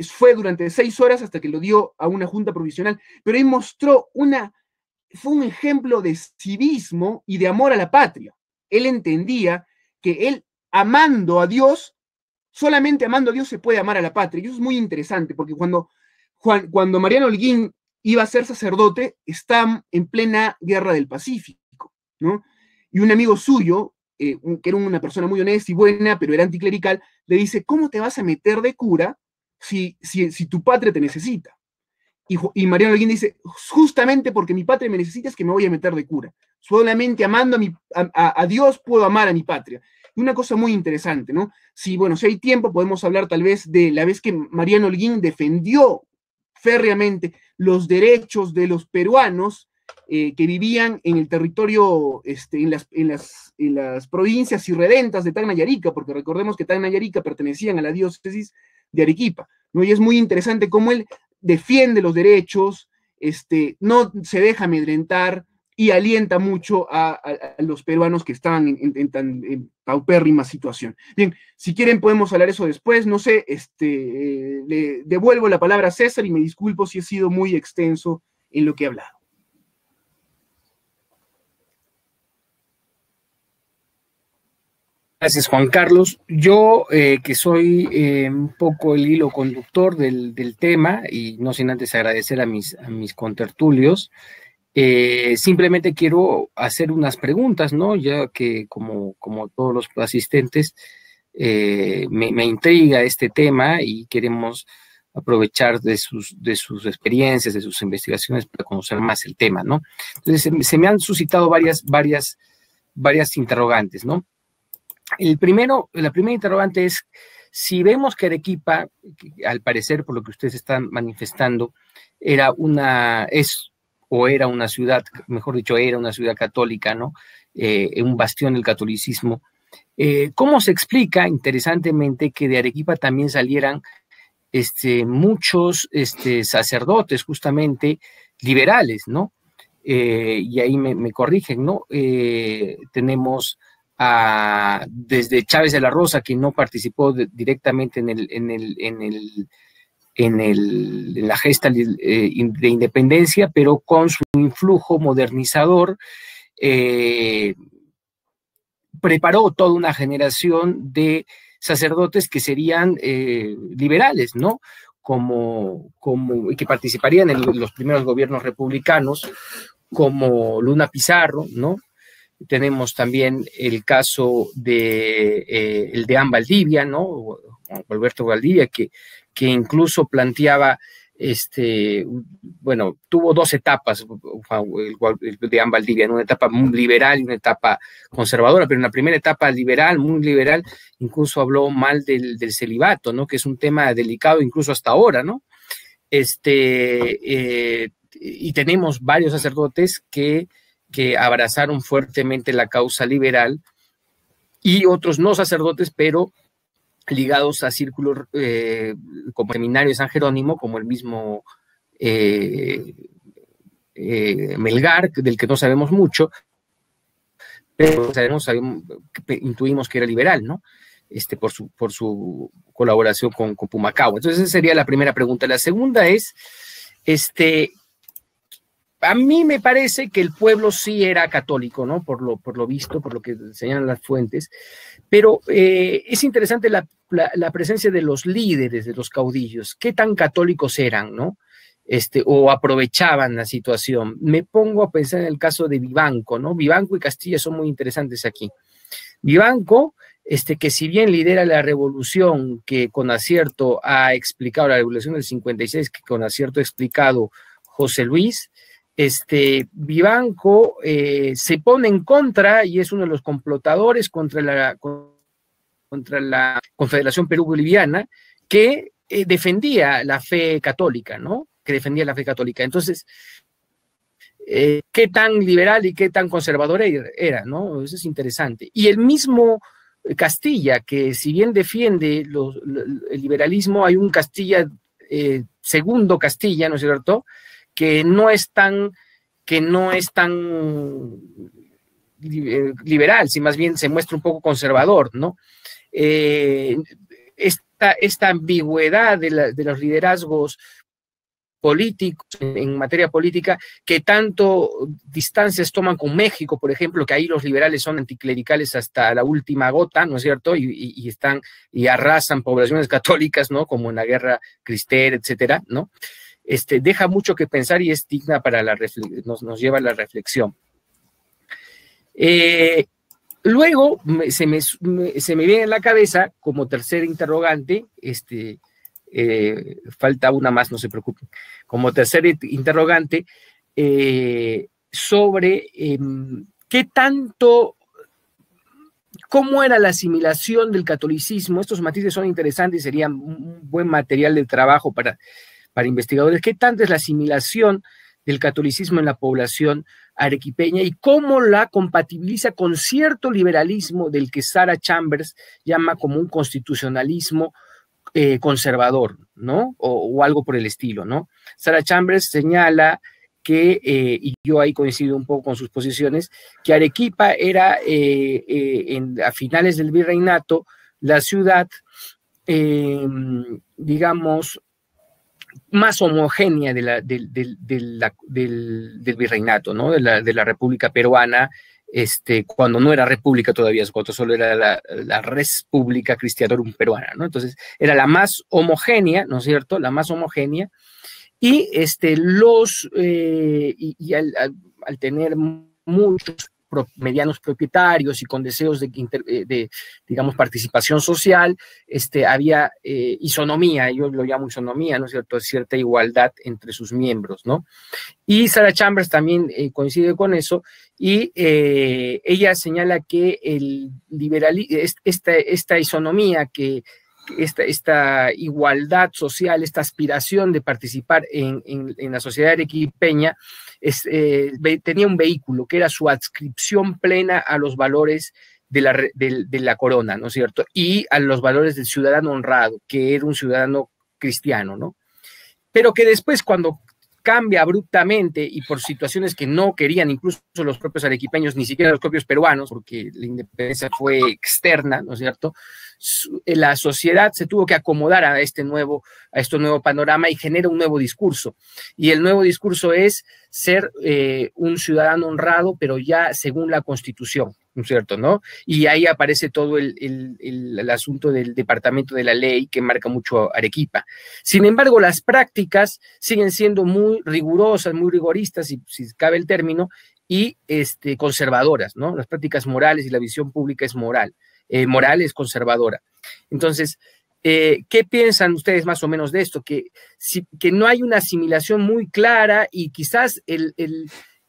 fue durante 6 horas hasta que lo dio a una junta provisional, pero él mostró fue un ejemplo de civismo y de amor a la patria. Él entendía que él, amando a Dios, solamente amando a Dios se puede amar a la patria. Y eso es muy interesante, porque cuando Mariano Holguín iba a ser sacerdote, está en plena guerra del Pacífico, ¿no? Y un amigo suyo, que era una persona muy honesta y buena, pero era anticlerical, le dice, ¿cómo te vas a meter de cura si tu patria te necesita? Y Mariano Holguín dice, justamente porque mi patria me necesita es que me voy a meter de cura. Solamente amando a Dios puedo amar a mi patria. Y una cosa muy interesante, ¿no? Si hay tiempo, podemos hablar tal vez de la vez que Mariano Holguín defendió férreamente los derechos de los peruanos que vivían en el territorio, en las provincias irredentas de Tacna y Arica, porque recordemos que Tacna y Arica pertenecían a la diócesis de Arequipa, ¿no? Y es muy interesante cómo él defiende los derechos, no se deja amedrentar y alienta mucho a los peruanos que estaban en tan paupérrima situación. Bien, si quieren podemos hablar eso después, no sé, le devuelvo la palabra a César y me disculpo si he sido muy extenso en lo que he hablado. Gracias, Juan Carlos. Yo, que soy un poco el hilo conductor del tema, y no sin antes agradecer a mis contertulios, simplemente quiero hacer unas preguntas, ¿no? Ya que como todos los asistentes, me intriga este tema y queremos aprovechar de sus experiencias, de sus investigaciones para conocer más el tema, ¿no? Entonces, se me han suscitado varias interrogantes, ¿no? La primera interrogante es, si vemos que Arequipa, al parecer, por lo que ustedes están manifestando, era una ciudad, mejor dicho, era una ciudad católica, ¿no? Un bastión del catolicismo. ¿Cómo se explica, interesantemente, que de Arequipa también salieran muchos sacerdotes, justamente, liberales, ¿no? Y ahí me corrigen, ¿no? Tenemos desde Chávez de la Rosa, que no participó directamente en la gesta de independencia, pero con su influjo modernizador preparó toda una generación de sacerdotes que serían liberales, ¿no? Que participarían en los primeros gobiernos republicanos, como Luna Pizarro, ¿no? Tenemos también el caso el de Juan Valdivia, ¿no? Alberto Valdivia, que incluso planteaba, tuvo 2 etapas, el de Juan Valdivia, ¿no? Una etapa muy liberal y una etapa conservadora, pero en la primera etapa liberal, muy liberal, incluso habló mal del celibato, ¿no? Que es un tema delicado incluso hasta ahora, ¿no? Y tenemos varios sacerdotes que abrazaron fuertemente la causa liberal, y otros no sacerdotes, pero ligados a círculos como el Seminario de San Jerónimo, como el mismo Melgar, del que no sabemos mucho, pero intuimos que era liberal, ¿no? Por su colaboración con Pumacahua. Entonces esa sería la primera pregunta. La segunda es, a mí me parece que el pueblo sí era católico, ¿no? Por lo visto, por lo que señalan las fuentes, pero es interesante la presencia de los líderes, de los caudillos. ¿Qué tan católicos eran, no? O aprovechaban la situación. Me pongo a pensar en el caso de Vivanco, ¿no? Vivanco y Castilla son muy interesantes aquí. Vivanco, que si bien lidera la revolución que con acierto ha explicado, la revolución del 56, que con acierto ha explicado José Luis, Vivanco se pone en contra y es uno de los complotadores contra la Confederación Perú-Boliviana, que defendía la fe católica, ¿no? Que defendía la fe católica. Entonces, qué tan liberal y qué tan conservador era, ¿no? Eso es interesante. Y el mismo Castilla, que si bien defiende el liberalismo, hay un Castilla, segundo Castilla, ¿no es cierto?, que no es tan liberal, si más bien se muestra un poco conservador, ¿no? Esta ambigüedad de los liderazgos políticos en materia política, que tanto distancias toman con México, por ejemplo, que ahí los liberales son anticlericales hasta la última gota, ¿no es cierto? Y arrasan poblaciones católicas, ¿no? Como en la guerra cristera, etcétera, ¿no? Deja mucho que pensar y es digna para nos lleva a la reflexión. Luego se me viene en la cabeza como tercer interrogante, falta una más, no se preocupen, como tercer interrogante sobre qué tanto, cómo era la asimilación del catolicismo. Estos matices son interesantes y serían un buen material de trabajo para investigadores. ¿Qué tanto es la asimilación del catolicismo en la población arequipeña y cómo la compatibiliza con cierto liberalismo del que Sarah Chambers llama como un constitucionalismo conservador, ¿no? O algo por el estilo, ¿no? Sarah Chambers señala que, y yo ahí coincido un poco con sus posiciones, que Arequipa era a finales del virreinato la ciudad, digamos, más homogénea del virreinato, ¿no? De la República Peruana, cuando no era república todavía, cuando solo era la República Cristianorum Peruana, ¿no? Entonces, era la más homogénea, ¿no es cierto? La más homogénea, y al tener muchos medianos propietarios y con deseos de digamos, participación social, había isonomía, yo lo llamo isonomía, ¿no es cierto?, cierta igualdad entre sus miembros, ¿no? Y Sarah Chambers también coincide con eso, y ella señala que el esta isonomía, esta igualdad social, esta aspiración de participar en la sociedad arequipeña, tenía un vehículo que era su adscripción plena a los valores de la corona, ¿no es cierto? Y a los valores del ciudadano honrado, que era un ciudadano cristiano, ¿no? Pero que después, cuando cambia abruptamente y por situaciones que no querían incluso los propios arequipeños, ni siquiera los propios peruanos, porque la independencia fue externa, ¿no es cierto?, la sociedad se tuvo que acomodar a este nuevo panorama y genera un nuevo discurso. Y el nuevo discurso es ser un ciudadano honrado, pero ya según la Constitución, ¿no es cierto?, ¿no? Y ahí aparece todo el asunto del departamento de la ley que marca mucho Arequipa. Sin embargo, las prácticas siguen siendo muy rigurosas, muy rigoristas, si cabe el término, y conservadoras, ¿no? Las prácticas morales y la visión pública es moral es conservadora. Entonces, ¿qué piensan ustedes más o menos de esto? Que no hay una asimilación muy clara y quizás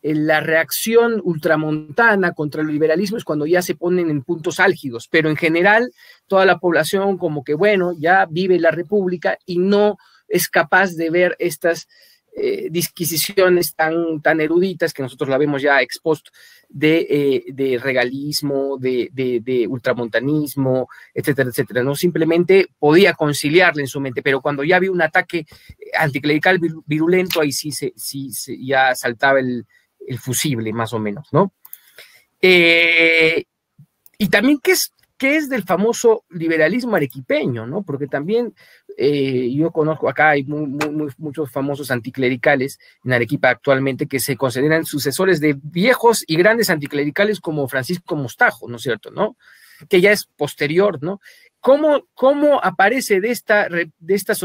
la reacción ultramontana contra el liberalismo es cuando ya se ponen en puntos álgidos, pero en general toda la población como que, bueno, ya vive la república y no es capaz de ver estas disquisiciones tan eruditas que nosotros la vemos ya ex post de regalismo, de ultramontanismo, etcétera, etcétera. No simplemente podía conciliarle en su mente, pero cuando ya había un ataque anticlerical virulento, ahí sí ya saltaba el fusible, más o menos, ¿no? Y también, ¿qué es del famoso liberalismo arequipeño, ¿no? Porque también yo conozco acá, hay muchos famosos anticlericales en Arequipa actualmente que se consideran sucesores de viejos y grandes anticlericales como Francisco Mostajo, ¿no es cierto?, ¿no? Que ya es posterior, ¿no? ¿Cómo aparece de esta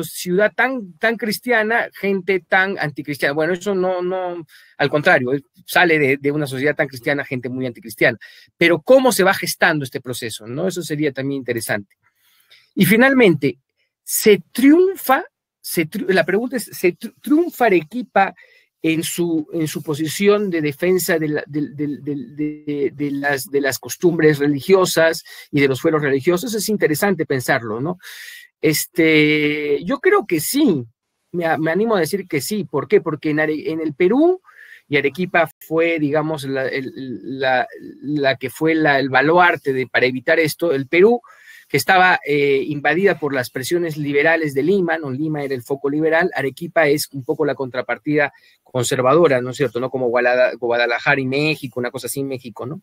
ciudad tan cristiana gente tan anticristiana? Bueno, eso no, al contrario, sale de una sociedad tan cristiana gente muy anticristiana. Pero ¿cómo se va gestando este proceso, no? Eso sería también interesante. Y finalmente, la pregunta es, ¿se triunfa Arequipa en su posición de defensa de las costumbres religiosas y de los fueros religiosos? Es interesante pensarlo, ¿no? Yo creo que sí, me animo a decir que sí. ¿Por qué? Porque en el Perú, y Arequipa fue, digamos, la que fue el baluarte para evitar esto, el Perú, que estaba invadida por las presiones liberales de Lima, ¿no? Lima era el foco liberal, Arequipa es un poco la contrapartida conservadora, ¿no es cierto?, ¿no? Como Guadalajara y México, una cosa así en México, ¿no?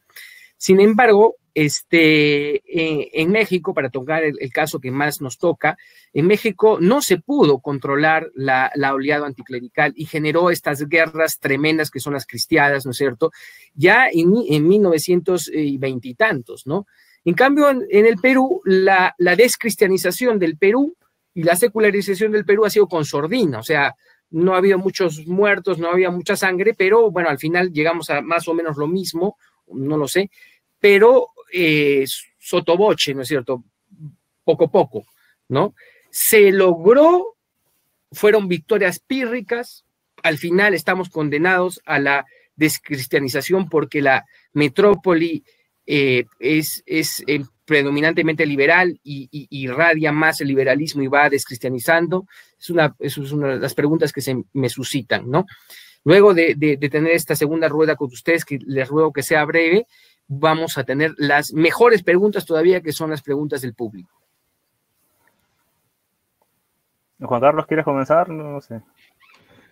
Sin embargo, en México, para tocar el caso que más nos toca, en México no se pudo controlar la oleada anticlerical y generó estas guerras tremendas que son las cristiadas, ¿no es cierto?, ya en 1920 y tantos, ¿no? En cambio, en el Perú, la descristianización del Perú y la secularización del Perú ha sido con sordina, o sea, no ha habido muchos muertos, no había mucha sangre, pero bueno, al final llegamos a más o menos lo mismo, no lo sé, pero sotoboche, ¿no es cierto?, poco a poco, ¿no? Se logró, fueron victorias pírricas, al final estamos condenados a la descristianización porque la metrópoli es predominantemente liberal y irradia más el liberalismo y va descristianizando. Eso es una de las preguntas que se me suscitan, ¿no? Luego de tener esta segunda rueda con ustedes, que les ruego que sea breve, vamos a tener las mejores preguntas todavía, que son las preguntas del público. Juan Carlos, ¿quieres comenzar? No sé.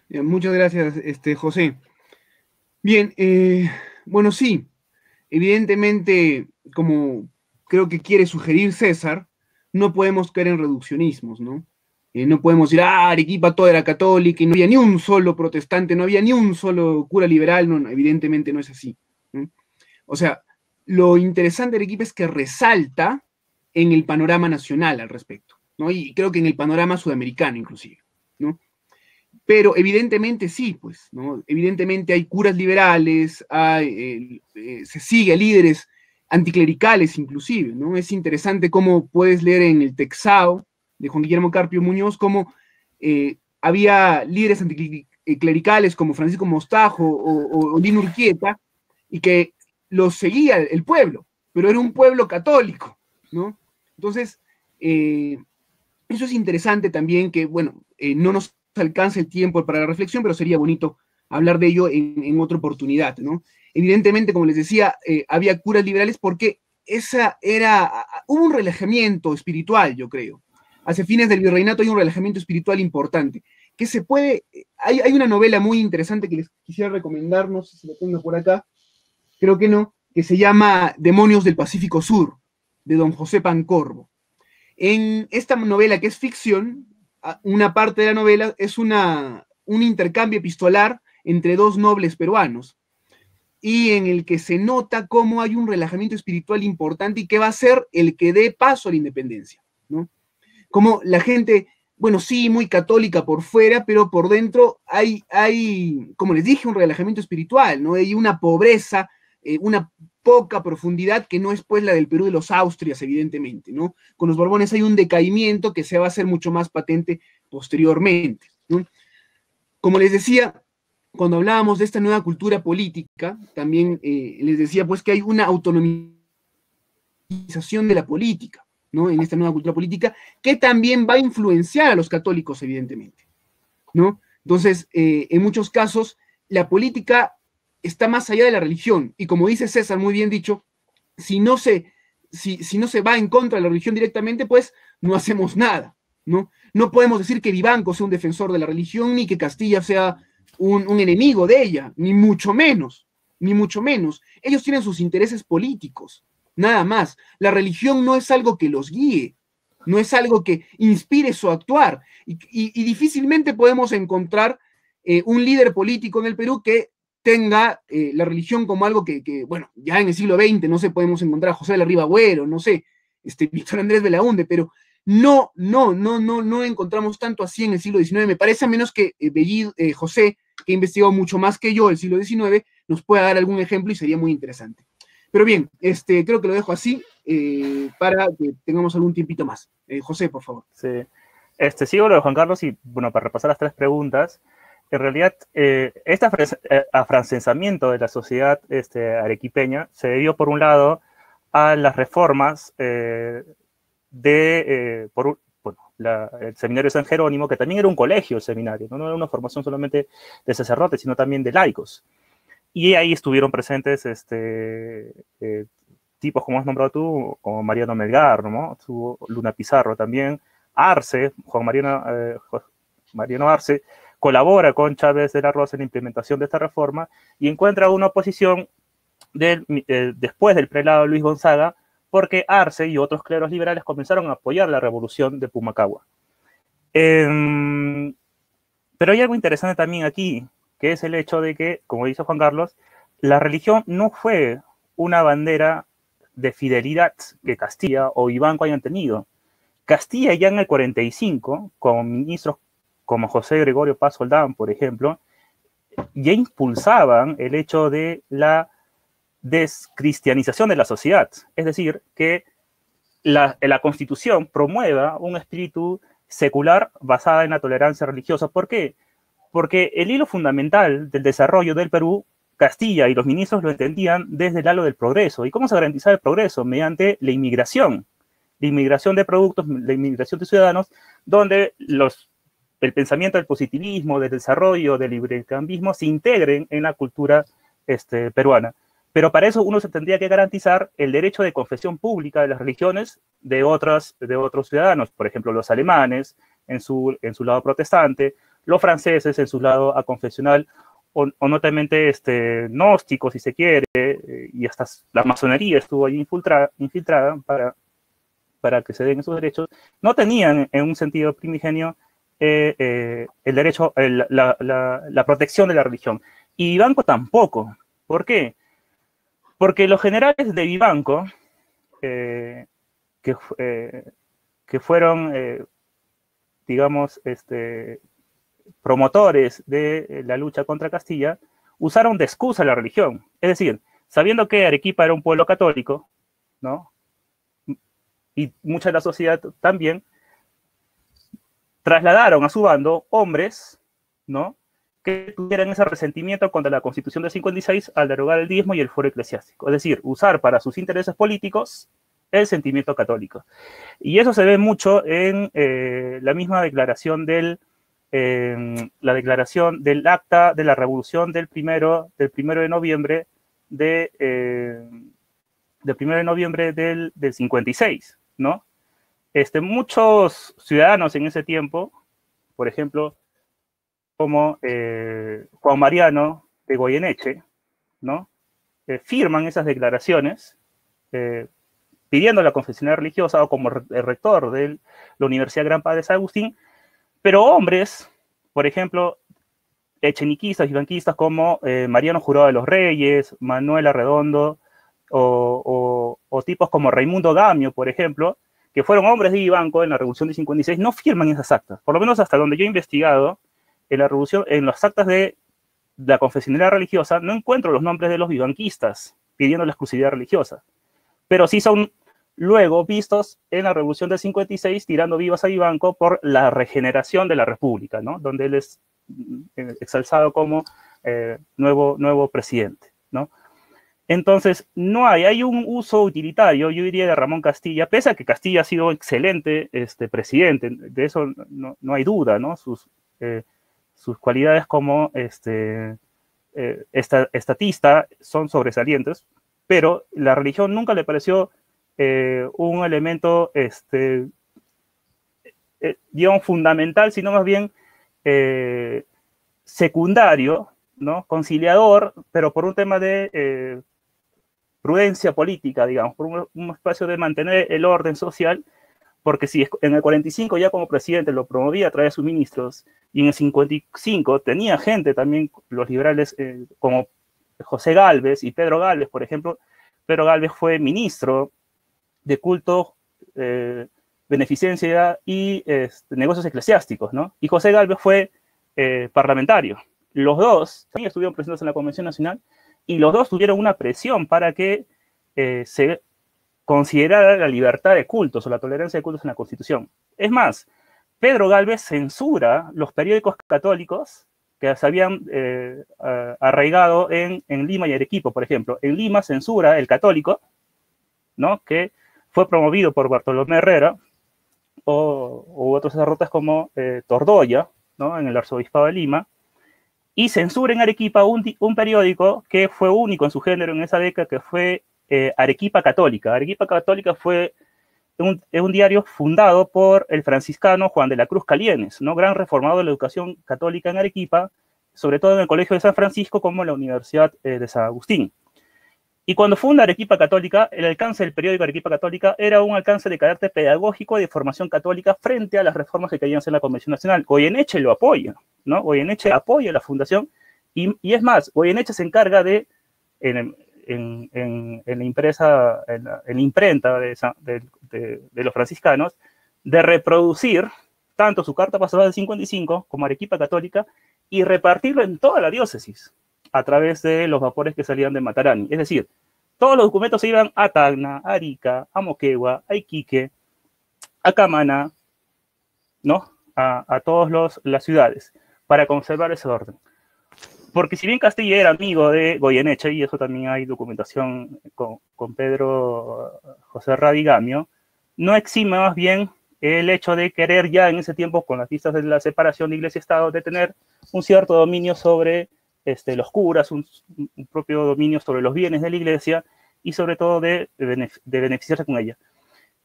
Muchas gracias, José. Bien, bueno, sí, evidentemente, como creo que quiere sugerir César, no podemos caer en reduccionismos, ¿no? No podemos decir, Arequipa toda era católica y no había ni un solo protestante, no había ni un solo cura liberal, no, evidentemente no es así, ¿no? O sea, lo interesante de Arequipa es que resalta en el panorama nacional al respecto, ¿no? Y creo que en el panorama sudamericano inclusive, ¿no? Pero evidentemente sí, pues, ¿no? Evidentemente hay curas liberales, se sigue a líderes anticlericales inclusive, ¿no? Es interesante cómo puedes leer en el Texao de Juan Guillermo Carpio Muñoz cómo había líderes anticlericales como Francisco Mostajo o Lino Urquieta, y que los seguía el pueblo, pero era un pueblo católico, ¿no? Entonces, eso es interesante también, que, bueno, no nos alcanza el tiempo para la reflexión, pero sería bonito hablar de ello en otra oportunidad, ¿no? Evidentemente, como les decía, había curas liberales porque hubo un relajamiento espiritual, yo creo. Hacia fines del virreinato hay un relajamiento espiritual importante, que se puede, hay una novela muy interesante que les quisiera recomendar, no sé si la tengo por acá, creo que no, que se llama Demonios del Pacífico Sur, de don José Pancorbo. En esta novela, que es ficción, una parte de la novela es un intercambio epistolar entre dos nobles peruanos, y en el que se nota cómo hay un relajamiento espiritual importante y que va a ser el que dé paso a la independencia, ¿no? Como la gente, bueno, sí, muy católica por fuera, pero por dentro hay, como les dije, un relajamiento espiritual, ¿no? Hay una pobreza, una poca profundidad que no es pues la del Perú de los Austrias, evidentemente, ¿no? Con los Borbones hay un decaimiento que se va a hacer mucho más patente posteriormente, ¿no? Como les decía, cuando hablábamos de esta nueva cultura política, también les decía pues que hay una autonomización de la política, ¿no? En esta nueva cultura política, que también va a influenciar a los católicos, evidentemente, ¿no? Entonces, en muchos casos, la política está más allá de la religión, y como dice César, muy bien dicho, si no se va en contra de la religión directamente, pues no hacemos nada, ¿no? No podemos decir que Vivanco sea un defensor de la religión, ni que Castilla sea un enemigo de ella, ni mucho menos, ni mucho menos. Ellos tienen sus intereses políticos, nada más. La religión no es algo que los guíe, no es algo que inspire su actuar, y difícilmente podemos encontrar un líder político en el Perú que tenga la religión como algo bueno, ya en el siglo XX, no sé, podemos encontrar a José de la Riva Agüero, no sé, Víctor Andrés Belaúnde, pero no encontramos tanto así en el siglo XIX. Me parece, a menos que José, que ha investigado mucho más que yo el siglo XIX, nos pueda dar algún ejemplo y sería muy interesante. Pero bien, creo que lo dejo así para que tengamos algún tiempito más. José, por favor. Sí. Sigo lo de Juan Carlos y, bueno, para repasar las tres preguntas, en realidad, este afrancesamiento de la sociedad arequipeña se debió, por un lado, a las reformas el seminario de San Jerónimo, que también era un colegio, el seminario, no era una formación solamente de sacerdotes, sino también de laicos. Y ahí estuvieron presentes tipos, como has nombrado tú, como Mariano Melgar, ¿no? Estuvo Luna Pizarro también, Arce, Juan Mariano Arce, colabora con Chávez de la Rosa en la implementación de esta reforma y encuentra una oposición después del prelado Luis Gonzaga, porque Arce y otros cleros liberales comenzaron a apoyar la revolución de Pumacahua. Pero hay algo interesante también aquí, que es el hecho de que, como dice Juan Carlos, la religión no fue una bandera de fidelidad que Castilla o Vivanco hayan tenido. Castilla ya en el 45, con ministros como José Gregorio Paz Soldán, por ejemplo, ya impulsaban el hecho de la descristianización de la sociedad. Es decir, que la Constitución promueva un espíritu secular basado en la tolerancia religiosa. ¿Por qué? Porque el hilo fundamental del desarrollo del Perú, Castilla y los ministros lo entendían desde el halo del progreso. ¿Y cómo se garantizaba el progreso? Mediante la inmigración de productos, la inmigración de ciudadanos, donde el pensamiento del positivismo, del desarrollo, del librecambismo se integren en la cultura peruana. Pero para eso uno se tendría que garantizar el derecho de confesión pública de las religiones de otros ciudadanos, por ejemplo, los alemanes en su lado protestante, los franceses en su lado aconfesional, o notamente gnósticos, si se quiere, y hasta la masonería estuvo ahí infiltrada para que se den esos derechos, no tenían en un sentido primigenio el derecho, la protección de la religión. Y Vivanco tampoco. ¿Por qué? Porque los generales de Vivanco, que fueron, digamos, promotores de la lucha contra Castilla, usaron de excusa la religión. Es decir, sabiendo que Arequipa era un pueblo católico, ¿no? Y mucha de la sociedad también, trasladaron a su bando hombres, ¿no?, que tuvieran ese resentimiento contra la Constitución de 56 al derogar el diezmo y el fuero eclesiástico. Es decir, usar para sus intereses políticos el sentimiento católico. Y eso se ve mucho en la misma declaración del acta de la revolución del 1 de noviembre del 56, ¿no? Muchos ciudadanos en ese tiempo, por ejemplo, como Juan Mariano de Goyeneche, ¿no?, firman esas declaraciones pidiendo la confesionalidad religiosa, o como el rector de la Universidad Gran Padre San Agustín, pero hombres, por ejemplo, echeniquistas y banquistas como Mariano Jurado de los Reyes, Manuel Arredondo, o tipos como Raimundo Gamio, por ejemplo, que fueron hombres de Vivanco en la Revolución de 56, no firman esas actas. Por lo menos hasta donde yo he investigado, en la revolución, en las actas de la confesionalidad religiosa, no encuentro los nombres de los vivanquistas pidiendo la exclusividad religiosa, pero sí son luego vistos en la revolución del 56 tirando vivas a Vivanco por la regeneración de la República, ¿no?, donde él es exalzado como nuevo presidente, ¿no? Entonces, hay un uso utilitario, yo diría, de Ramón Castilla, pese a que Castilla ha sido excelente presidente, de eso no hay duda, ¿no? Sus cualidades como estatista son sobresalientes, pero la religión nunca le pareció un elemento, digamos, fundamental, sino más bien secundario, ¿no?, conciliador, pero por un tema de prudencia política, digamos, por un espacio de mantener el orden social, porque si en el 45 ya como presidente lo promovía a través de sus ministros, y en el 55 tenía gente también, los liberales, como José Gálvez y Pedro Gálvez, por ejemplo. Pedro Gálvez fue ministro de culto, beneficencia y negocios eclesiásticos, ¿no? Y José Gálvez fue parlamentario. Los dos también estuvieron presentes en la Convención Nacional y los dos tuvieron una presión para que se considerara la libertad de cultos o la tolerancia de cultos en la Constitución. Es más, Pedro Gálvez censura los periódicos católicos que se habían arraigado en Lima y Arequipa, por ejemplo. En Lima censura El Católico, ¿no? Que fue promovido por Bartolomé Herrera, u otros sacerdotes como Tordoya, ¿no? En el Arzobispado de Lima, y censura en Arequipa un periódico que fue único en su género en esa década, que fue Arequipa Católica. Arequipa Católica fue un diario fundado por el franciscano Juan de la Cruz Calienes, ¿no? Gran reformador de la educación católica en Arequipa, sobre todo en el Colegio de San Francisco, como en la Universidad de San Agustín. Y cuando funda Arequipa Católica, el alcance del periódico Arequipa Católica era un alcance de carácter pedagógico y de formación católica frente a las reformas que querían hacer en la Convención Nacional. Goyeneche lo apoya, ¿no? Goyeneche apoya la fundación, y es más, Goyeneche se encarga de, en la imprenta de los franciscanos, de reproducir tanto su carta pastoral del 55 como Arequipa Católica y repartirlo en toda la diócesis a través de los vapores que salían de Matarani. Es decir, todos los documentos se iban a Tacna, a Arica, a Moquegua, a Iquique, a Camaná, ¿no? A todas las ciudades para conservar ese orden. Porque si bien Castilla era amigo de Goyeneche, y eso también hay documentación con Pedro José Radigamio, no exime más bien el hecho de querer ya en ese tiempo, con las vistas de la separación de Iglesia y Estado, de tener un cierto dominio sobre los curas, un propio dominio sobre los bienes de la Iglesia y sobre todo de beneficiarse con ella.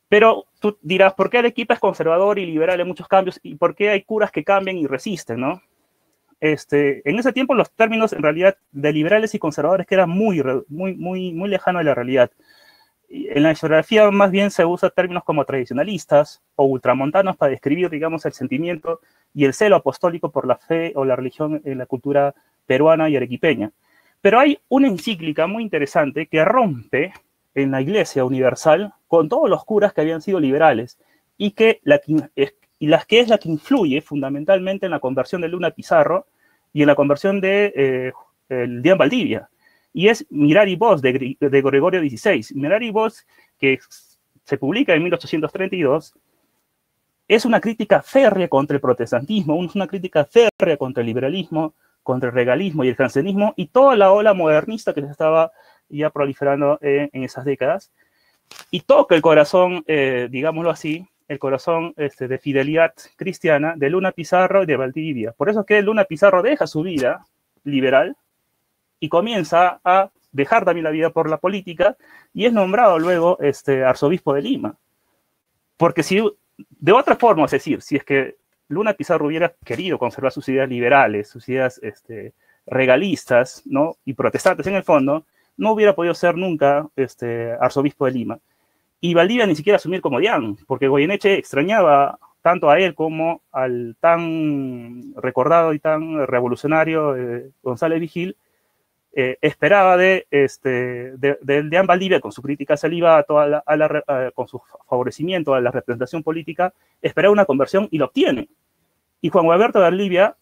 Pero tú dirás, ¿por qué Arequipa es conservador y liberal en muchos cambios? ¿Y por qué hay curas que cambian y resisten, no? En ese tiempo los términos en realidad de liberales y conservadores que eran muy lejanos de la realidad. En la historiografía más bien se usan términos como tradicionalistas o ultramontanos para describir, digamos, el sentimiento y el celo apostólico por la fe o la religión en la cultura peruana y arequipeña. Pero hay una encíclica muy interesante que rompe en la Iglesia Universal con todos los curas que habían sido liberales y que es la que influye fundamentalmente en la conversión de Luna Pizarro y en la conversión de Dian Valdivia. Y es Mirar y Voz de Gregorio XVI. Mirar y Voz, que se publica en 1832, es una crítica férrea contra el protestantismo, es una crítica férrea contra el liberalismo, contra el regalismo y el jansenismo y toda la ola modernista que se estaba ya proliferando en esas décadas. Y toca el corazón, digámoslo así, el corazón de fidelidad cristiana de Luna Pizarro y de Valdivia. Por eso es que Luna Pizarro deja su vida liberal y comienza a dejar también la vida por la política y es nombrado luego arzobispo de Lima. Porque si de otra forma, es decir, si es que Luna Pizarro hubiera querido conservar sus ideas liberales, sus ideas regalistas, ¿no? Y protestantes en el fondo, no hubiera podido ser nunca arzobispo de Lima. Y Valdivia ni siquiera asumir como Dian, porque Goyeneche extrañaba tanto a él como al tan recordado y tan revolucionario González Vigil. Esperaba de Dian Valdivia, con su crítica celibato, con su favorecimiento a la representación política, esperaba una conversión y lo obtiene. Y Juan Gualberto de Valdivia,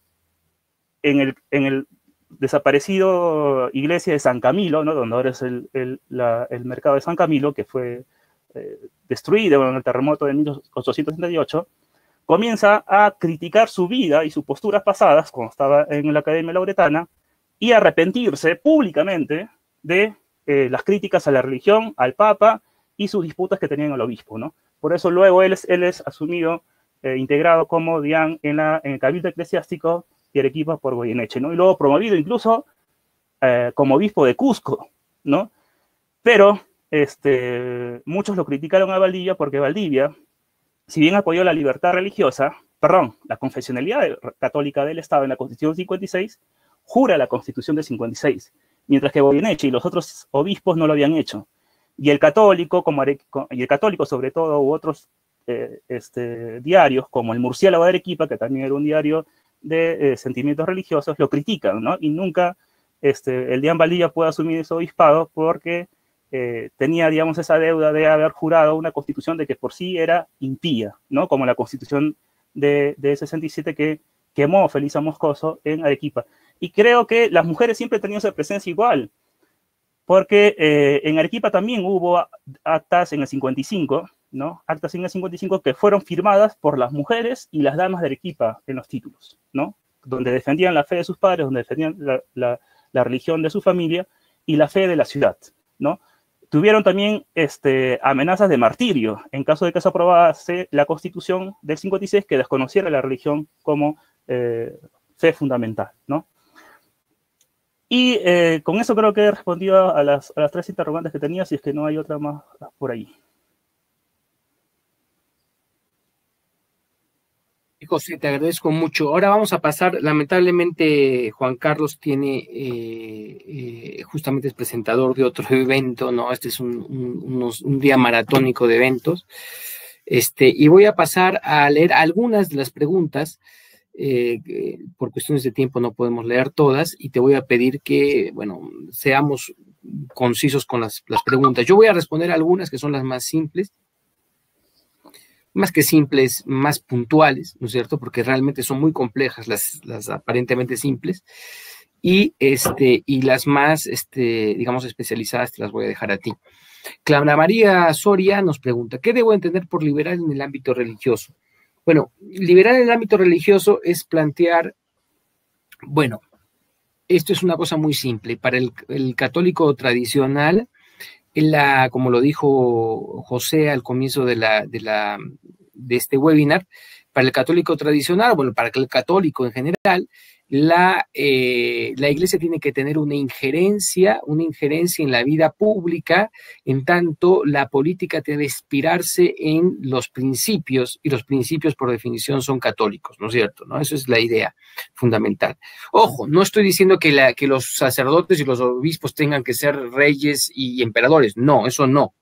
en el desaparecido iglesia de San Camilo, ¿no? Donde ahora es el mercado de San Camilo, que fue destruido en el terremoto de 1878, comienza a criticar su vida y sus posturas pasadas, cuando estaba en la Academia Lauretana, y arrepentirse públicamente de las críticas a la religión, al Papa y sus disputas que tenían el obispo, ¿no? Por eso luego él es asumido, integrado como Dian en el Cabildo Eclesiástico de Arequipa por Goyeneche, ¿no? Y luego promovido incluso como obispo de Cusco, ¿no? Pero muchos lo criticaron a Valdivia porque Valdivia, si bien apoyó la libertad religiosa, la confesionalidad católica del Estado en la Constitución 56, jura la Constitución de 56, mientras que Goyeneche y los otros obispos no lo habían hecho. Y el católico, sobre todo, u otros diarios, como el Murciélago de Arequipa, que también era un diario de sentimientos religiosos, lo critican, ¿no? Y nunca el Díaz Valdivia puede asumir ese obispado porque tenía, digamos, esa deuda de haber jurado una constitución de que por sí era impía, ¿no? Como la constitución de 67 que quemó Felisa Moscoso en Arequipa. Y creo que las mujeres siempre han tenido esa presencia igual, porque en Arequipa también hubo actas en el 55, ¿no? Actas en el 55 que fueron firmadas por las mujeres y las damas de Arequipa en los títulos, ¿no? Donde defendían la fe de sus padres, donde defendían la religión de su familia y la fe de la ciudad, ¿no? Tuvieron también amenazas de martirio en caso de que se aprobase la Constitución del 56 que desconociera la religión como fe fundamental, ¿no? Y con eso creo que he respondido a las 3 interrogantes que tenía, si es que no hay otra más por ahí. José, te agradezco mucho. Ahora vamos a pasar, lamentablemente Juan Carlos tiene, justamente es presentador de otro evento, ¿no? Este es un día maratónico de eventos. Y voy a pasar a leer algunas de las preguntas. Por cuestiones de tiempo no podemos leer todas y te voy a pedir que, bueno, seamos concisos con las preguntas. Yo voy a responder algunas que son las más simples, más que simples, más puntuales, ¿no es cierto? Porque realmente son muy complejas las aparentemente simples y las más, digamos, especializadas te las voy a dejar a ti. Clara María Soria nos pregunta, ¿qué debo entender por liberal en el ámbito religioso? Bueno, liberal en el ámbito religioso es plantear, bueno, esto es una cosa muy simple. Para el católico tradicional, como lo dijo José al comienzo de este webinar, para el católico tradicional, bueno, para el católico en general, la iglesia tiene que tener una injerencia en la vida pública, en tanto la política debe inspirarse en los principios, y los principios por definición son católicos, ¿no es cierto? ¿No? Eso es la idea fundamental. Ojo, no estoy diciendo que los sacerdotes y los obispos tengan que ser reyes y emperadores, no, eso no.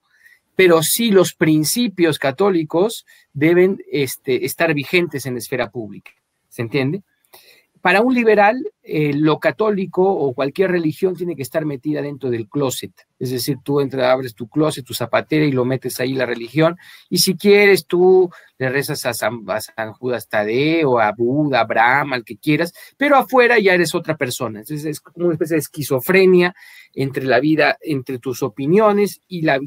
Pero sí los principios católicos deben estar vigentes en la esfera pública, ¿se entiende? Para un liberal, lo católico o cualquier religión tiene que estar metida dentro del closet. Es decir, tú abres tu closet, tu zapatera y lo metes ahí la religión. Y si quieres, tú le rezas a San Judas Tadeo, a Buda, a Brahma, al que quieras, pero afuera ya eres otra persona. Entonces es como una especie de esquizofrenia entre la vida, entre tus opiniones y la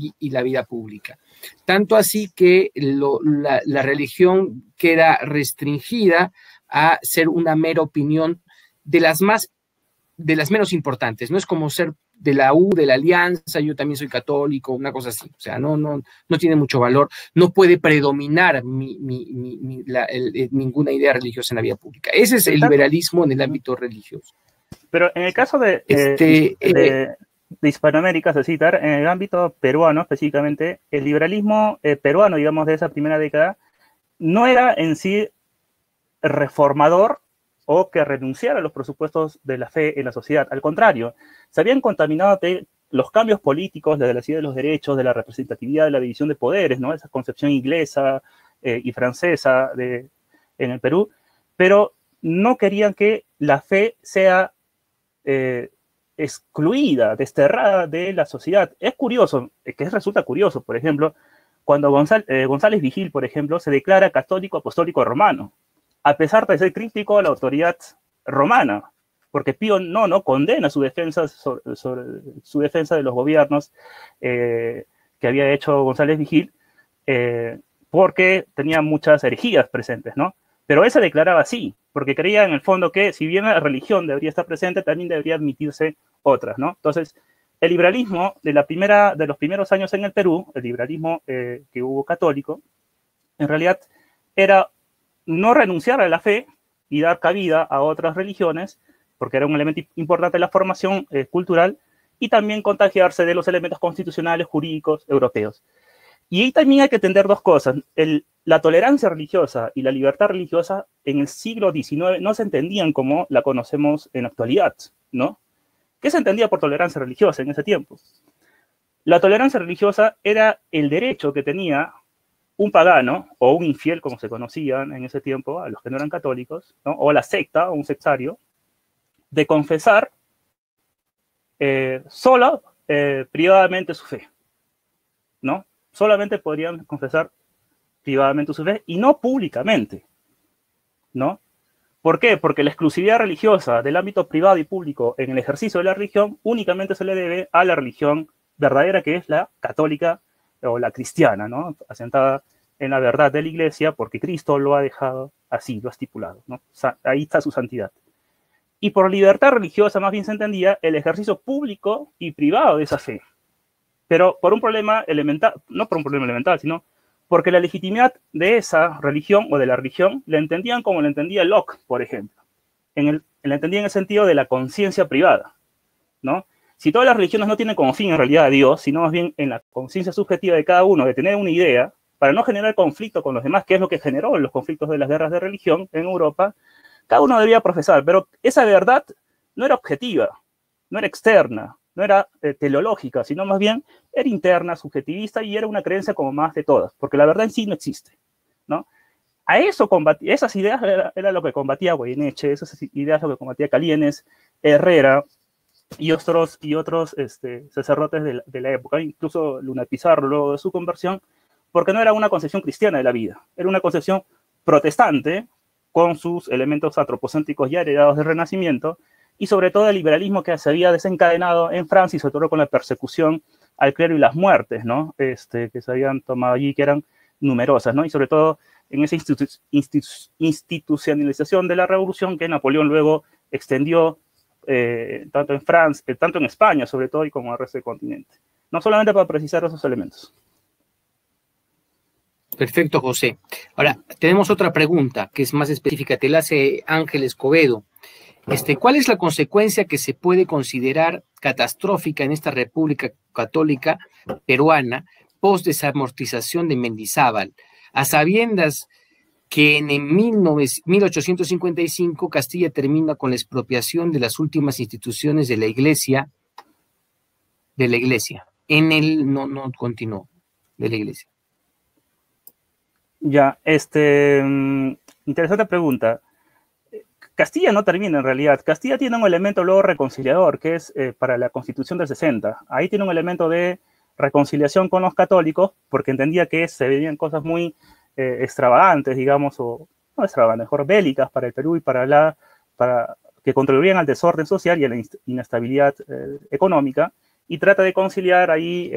vida pública. Tanto así que la religión queda restringida a ser una mera opinión de las menos importantes. No es como ser de la U, de la Alianza, yo también soy católico, una cosa así. O sea, no tiene mucho valor, no puede predominar ninguna idea religiosa en la vida pública. Ese es el liberalismo en el ámbito religioso. Pero en el caso de Hispanoamérica, se citar, en el ámbito peruano específicamente, el liberalismo peruano, digamos, de esa primera década, no era en sí reformador o que renunciara a los presupuestos de la fe en la sociedad. Al contrario, se habían contaminado de los cambios políticos, de la ciudad de los derechos, de la representatividad, de la división de poderes, ¿no? Esa concepción inglesa y francesa en el Perú, pero no querían que la fe sea excluida, desterrada de la sociedad. Es curioso, resulta curioso, por ejemplo, cuando González Vigil, por ejemplo, se declara católico apostólico romano, a pesar de ser crítico a la autoridad romana, porque Pío IX condena su defensa sobre su defensa de los gobiernos que había hecho González Vigil, porque tenía muchas herejías presentes, ¿no? Pero él se declaraba así, porque creía en el fondo que si bien la religión debería estar presente, también debería admitirse otras, ¿no? Entonces, el liberalismo de los primeros años en el Perú, el liberalismo que hubo católico, en realidad era no renunciar a la fe y dar cabida a otras religiones, porque era un elemento importante de la formación cultural, y también contagiarse de los elementos constitucionales, jurídicos, europeos. Y ahí también hay que entender dos cosas. La tolerancia religiosa y la libertad religiosa en el siglo XIX no se entendían como la conocemos en la actualidad, ¿no? ¿Qué se entendía por tolerancia religiosa en ese tiempo? La tolerancia religiosa era el derecho que tenía un pagano o un infiel, como se conocían en ese tiempo, a los que no eran católicos, ¿no? O la secta, o un sectario, de confesar solo privadamente su fe, ¿no? Solamente podrían confesar privadamente su fe y no públicamente, ¿no? ¿Por qué? Porque la exclusividad religiosa del ámbito privado y público en el ejercicio de la religión únicamente se le debe a la religión verdadera, que es la católica o la cristiana, ¿no? Asentada en la verdad de la Iglesia, porque Cristo lo ha dejado así, lo ha estipulado, ¿no? O sea, ahí está su santidad. Y por libertad religiosa más bien se entendía el ejercicio público y privado de esa fe. Pero por un problema elemental, no por un problema elemental, sino porque la legitimidad de esa religión o de la religión la entendían como la entendía Locke, por ejemplo. La entendían en el sentido de la conciencia privada, ¿no? Si todas las religiones no tienen como fin en realidad a Dios, sino más bien en la conciencia subjetiva de cada uno de tener una idea, para no generar conflicto con los demás, que es lo que generó los conflictos de las guerras de religión en Europa, cada uno debía profesar, pero esa verdad no era objetiva, no era externa, no era teleológica, sino más bien era interna, subjetivista, y era una creencia como más de todas, porque la verdad en sí no existe, ¿no? A eso esas ideas era lo que combatía Goyeneche, esas ideas lo que combatía Calienes, Herrera y otros sacerdotes de la época, incluso Luna Pizarro luego de su conversión, porque no era una concepción cristiana de la vida, era una concepción protestante, con sus elementos antropocéntricos ya heredados del Renacimiento, y sobre todo el liberalismo que se había desencadenado en Francia, y sobre todo con la persecución al clero y las muertes, ¿no? Que se habían tomado allí, que eran numerosas, ¿no? Y sobre todo en esa institucionalización de la revolución que Napoleón luego extendió tanto en Francia, tanto en España, sobre todo, y como el resto del continente. No solamente para precisar esos elementos. Perfecto, José. Ahora, tenemos otra pregunta que es más específica, te la hace Ángel Escobedo. ¿Cuál es la consecuencia que se puede considerar catastrófica en esta República Católica Peruana post desamortización de Mendizábal, a sabiendas que en 1855 Castilla termina con la expropiación de las últimas instituciones de la Iglesia, no continuó, de la Iglesia? Ya, interesante pregunta. Castilla no termina en realidad. Castilla tiene un elemento luego reconciliador, que es para la Constitución del 60. Ahí tiene un elemento de reconciliación con los católicos, porque entendía que se veían cosas muy extravagantes, digamos, o no extravagantes, mejor bélicas para el Perú y para que contribuían al desorden social y a la inestabilidad económica, y trata de conciliar ahí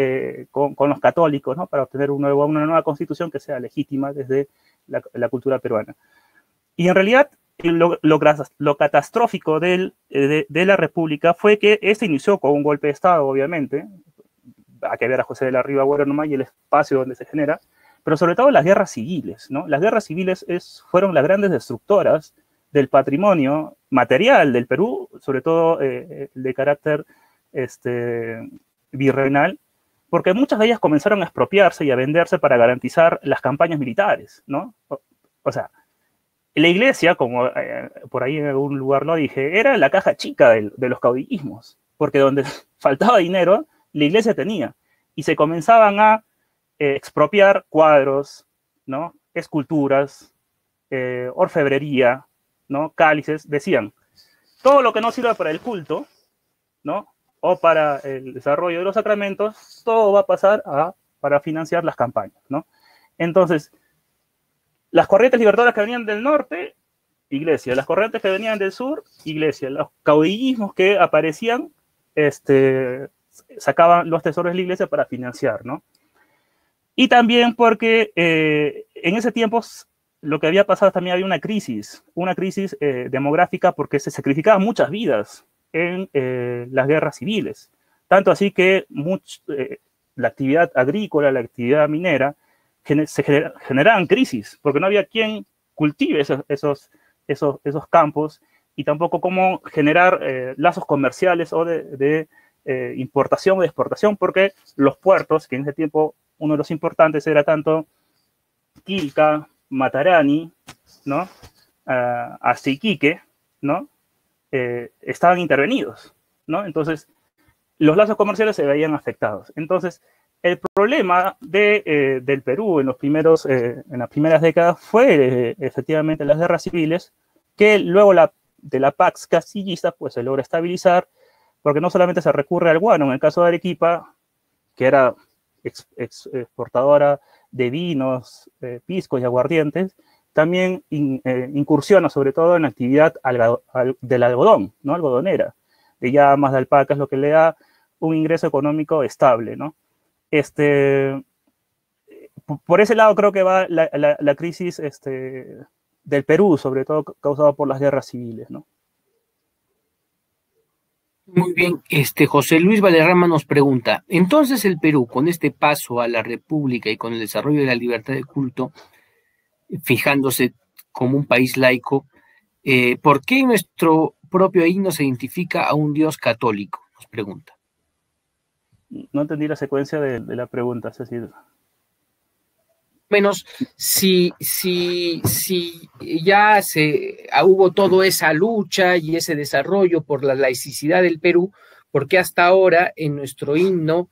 con los católicos, ¿no? Para obtener una nueva constitución que sea legítima desde la cultura peruana. Y en realidad lo catastrófico de la República fue que inició con un golpe de Estado, obviamente, hay que ver a José de la Riva Agüero nomás y el espacio donde se genera, pero sobre todo las guerras civiles, ¿no? Las guerras civiles fueron las grandes destructoras del patrimonio material del Perú, sobre todo de carácter virreinal, porque muchas de ellas comenzaron a expropiarse y a venderse para garantizar las campañas militares, ¿no? O sea, la Iglesia, como por ahí en algún lugar lo dije, era la caja chica de los caudillismos, porque donde faltaba dinero, la Iglesia tenía, y se comenzaban a expropiar cuadros, ¿no? Esculturas, orfebrería, ¿no? Cálices, decían, todo lo que no sirva para el culto, ¿no? O para el desarrollo de los sacramentos, todo va a pasar para financiar las campañas, ¿no? Entonces, las corrientes libertadoras que venían del norte, Iglesia. Las corrientes que venían del sur, Iglesia. Los caudillismos que aparecían, sacaban los tesoros de la Iglesia para financiar, ¿no? Y también porque en ese tiempo lo que había pasado también había una crisis demográfica, porque se sacrificaban muchas vidas en las guerras civiles. Tanto así que la actividad agrícola, la actividad minera, generaban crisis, porque no había quien cultive esos campos, y tampoco cómo generar lazos comerciales o de importación o de exportación, porque los puertos, que en ese tiempo uno de los importantes era tanto Quilca, Matarani, ¿no? Hasta Iquique, ¿no? Estaban intervenidos, ¿no? Entonces, los lazos comerciales se veían afectados. Entonces, el problema del Perú en las primeras décadas fue efectivamente las guerras civiles, que luego de la Pax Castillista pues se logra estabilizar, porque no solamente se recurre al guano, en el caso de Arequipa, que era exportadora de vinos, piscos y aguardientes, también incursiona sobre todo en la actividad del algodón, ¿no? Algodonera, de llamas, de alpacas, lo que le da un ingreso económico estable, ¿no? Por ese lado creo que va la crisis del Perú, sobre todo causada por las guerras civiles, ¿no? Muy bien, José Luis Valderrama nos pregunta, entonces el Perú, con este paso a la República y con el desarrollo de la libertad de culto, fijándose como un país laico, ¿por qué nuestro propio himno se identifica a un Dios católico? Nos pregunta. No entendí la secuencia de la pregunta, Cecil. Menos si ya hubo toda esa lucha y ese desarrollo por la laicidad del Perú, porque hasta ahora en nuestro himno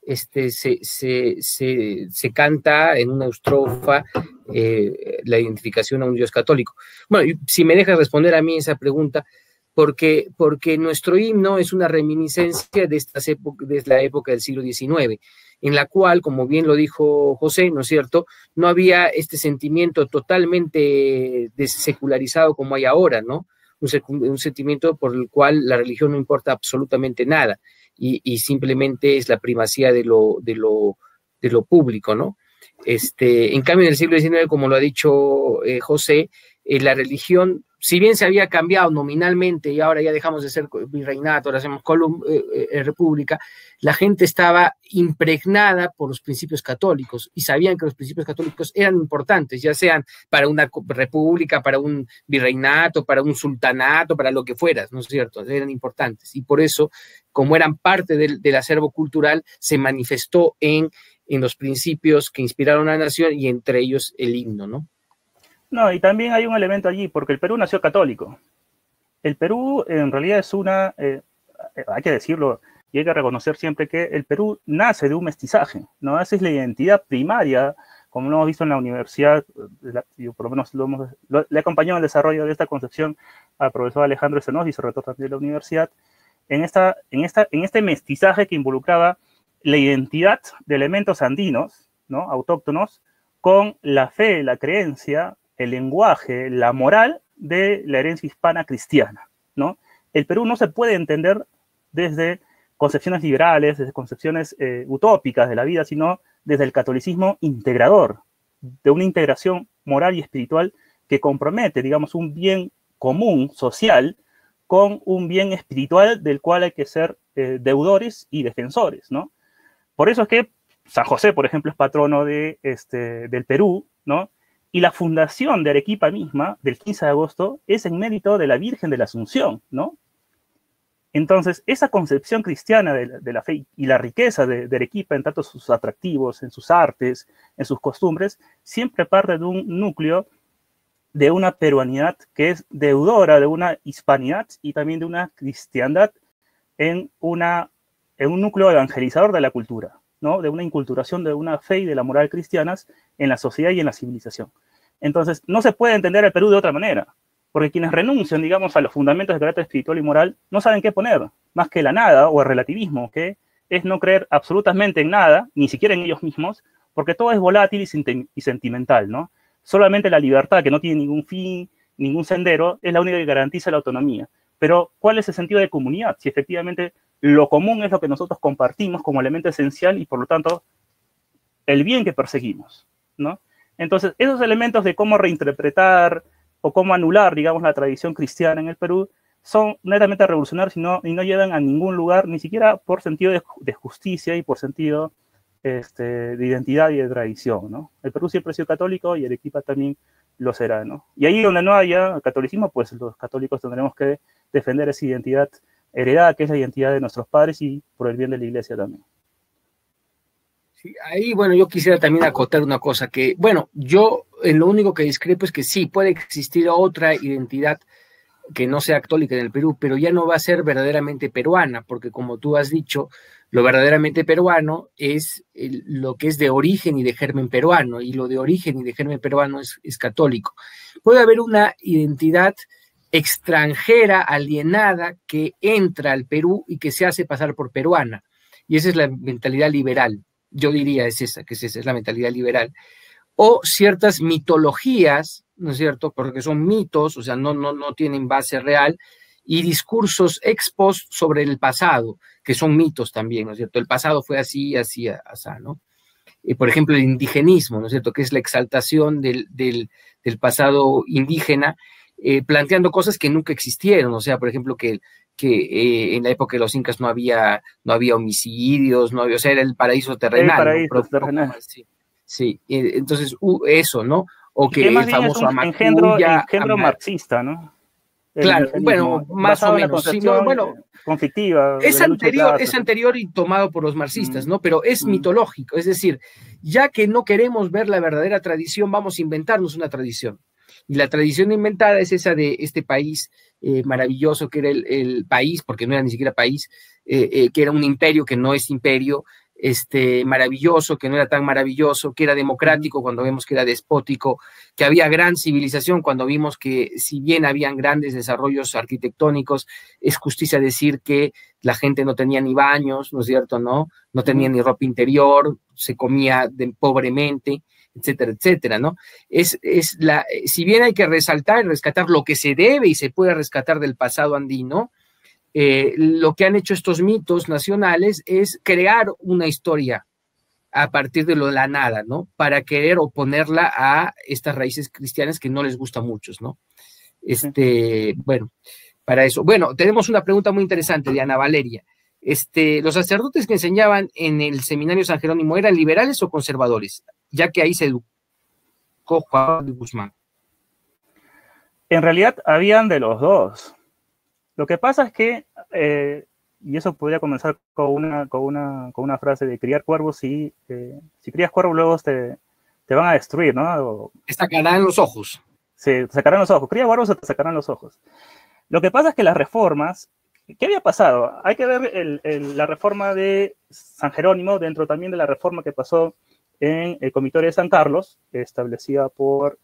se canta en una estrofa la identificación a un Dios católico. Bueno, si me dejas responder a mí esa pregunta, porque nuestro himno es una reminiscencia de la época del siglo XIX, en la cual, como bien lo dijo José, ¿no es cierto?, no había este sentimiento totalmente desecularizado como hay ahora, ¿no? Un sentimiento por el cual la religión no importa absolutamente nada y simplemente es la primacía de lo público, ¿no? En cambio, en el siglo XIX, como lo ha dicho José, la religión, si bien se había cambiado nominalmente y ahora ya dejamos de ser virreinato, ahora hacemos república, la gente estaba impregnada por los principios católicos y sabían que los principios católicos eran importantes, ya sean para una república, para un virreinato, para un sultanato, para lo que fueras, ¿no es cierto? Eran importantes y por eso, como eran parte del acervo cultural, se manifestó en los principios que inspiraron a la nación y entre ellos el himno, ¿no? No, y también hay un elemento allí, porque el Perú nació católico. El Perú en realidad es hay que decirlo, y hay que reconocer siempre que el Perú nace de un mestizaje, ¿no? Esa es la identidad primaria, como lo hemos visto en la universidad, yo por lo menos le acompañó en el desarrollo de esta concepción al profesor Alejandro Zenós y sobre todo también de la universidad, en este mestizaje que involucraba la identidad de elementos andinos, ¿no? Autóctonos, con la fe, la creencia, el lenguaje, la moral de la herencia hispana cristiana, ¿no? El Perú no se puede entender desde concepciones liberales, desde concepciones utópicas de la vida, sino desde el catolicismo integrador, de una integración moral y espiritual que compromete, digamos, un bien común social con un bien espiritual del cual hay que ser deudores y defensores, ¿no? Por eso es que San José, por ejemplo, es patrono del Perú, ¿no? Y la fundación de Arequipa misma, del 15 de agosto, es en mérito de la Virgen de la Asunción, ¿no? Entonces, esa concepción cristiana de la fe y la riqueza de Arequipa en tanto sus atractivos, en sus artes, en sus costumbres, siempre parte de un núcleo de una peruanidad que es deudora de una hispanidad y también de una cristiandad en un núcleo evangelizador de la cultura, ¿no? De una inculturación de una fe y de la moral cristianas en la sociedad y en la civilización. Entonces, no se puede entender el Perú de otra manera, porque quienes renuncian, digamos, a los fundamentos de carácter espiritual y moral, no saben qué poner, más que la nada o el relativismo, que es no creer absolutamente en nada, ni siquiera en ellos mismos, porque todo es volátil y sentimental, ¿no? Solamente la libertad, que no tiene ningún fin, ningún sendero, es la única que garantiza la autonomía. Pero, ¿cuál es el sentido de comunidad? Si efectivamente lo común es lo que nosotros compartimos como elemento esencial y, por lo tanto, el bien que perseguimos, ¿no? Entonces, esos elementos de cómo reinterpretar o cómo anular, digamos, la tradición cristiana en el Perú son netamente revolucionarios y no llevan a ningún lugar, ni siquiera por sentido de justicia y por sentido de identidad y de tradición, ¿no? El Perú siempre ha sido católico y Arequipa también lo será, ¿no? Y ahí donde no haya catolicismo, pues los católicos tendremos que defender esa identidad heredada, que es la identidad de nuestros padres y por el bien de la iglesia también. Sí, ahí, bueno, yo quisiera también acotar una cosa, que, bueno, yo en lo único que discrepo es que sí, puede existir otra identidad que no sea católica en el Perú, pero ya no va a ser verdaderamente peruana, porque como tú has dicho, lo verdaderamente peruano es lo que es de origen y de germen peruano, y lo de origen y de germen peruano es católico. Puede haber una identidad extranjera, alienada, que entra al Perú y que se hace pasar por peruana, y esa es la mentalidad liberal, yo diría es la mentalidad liberal, o ciertas mitologías, ¿no es cierto?, porque son mitos, o sea, no tienen base real, y discursos ex post sobre el pasado, que son mitos también, ¿no es cierto? El pasado fue así, así, así, ¿no? Por ejemplo, el indigenismo, ¿no es cierto?, que es la exaltación del pasado indígena, planteando cosas que nunca existieron, o sea, por ejemplo, que en la época de los incas no había homicidios, o sea, era el paraíso terrenal. El paraíso terrenal. Sí, entonces eso, ¿no? O que más bien es un engendro marxista, ¿no? Claro, bueno, más o menos. Sí, bueno, conflictiva. Es anterior y tomado por los marxistas, ¿no? Pero es mitológico, es decir, ya que no queremos ver la verdadera tradición, vamos a inventarnos una tradición. Y la tradición inventada es esa de este país maravilloso que era el país, porque no era ni siquiera país, que era un imperio que no es imperio, maravilloso, que no era tan maravilloso, que era democrático cuando vemos que era despótico, que había gran civilización cuando vimos que si bien habían grandes desarrollos arquitectónicos, es justicia decir que la gente no tenía ni baños, ¿no es cierto? No tenía ni ropa interior, se comía pobremente, etcétera, etcétera, ¿no? Si bien hay que resaltar y rescatar lo que se debe y se puede rescatar del pasado andino, lo que han hecho estos mitos nacionales es crear una historia a partir de la nada, ¿no? Para querer oponerla a estas raíces cristianas que no les gusta a muchos, ¿no? Bueno, para eso. Bueno, tenemos una pregunta muy interesante de Ana Valeria. ¿Los sacerdotes que enseñaban en el seminario San Jerónimo eran liberales o conservadores? Ya que ahí se educó Juan de Guzmán. En realidad habían de los dos. Lo que pasa es que, y eso podría comenzar con una frase de criar cuervos, si crías cuervos luego te van a destruir, ¿no? Te sacarán los ojos. Sí, te sacarán los ojos. Cría cuervos o te sacarán los ojos. Lo que pasa es que las reformas, ¿qué había pasado? Hay que ver la reforma de San Jerónimo dentro también de la reforma que pasó en el Comitorio de San Carlos, establecida por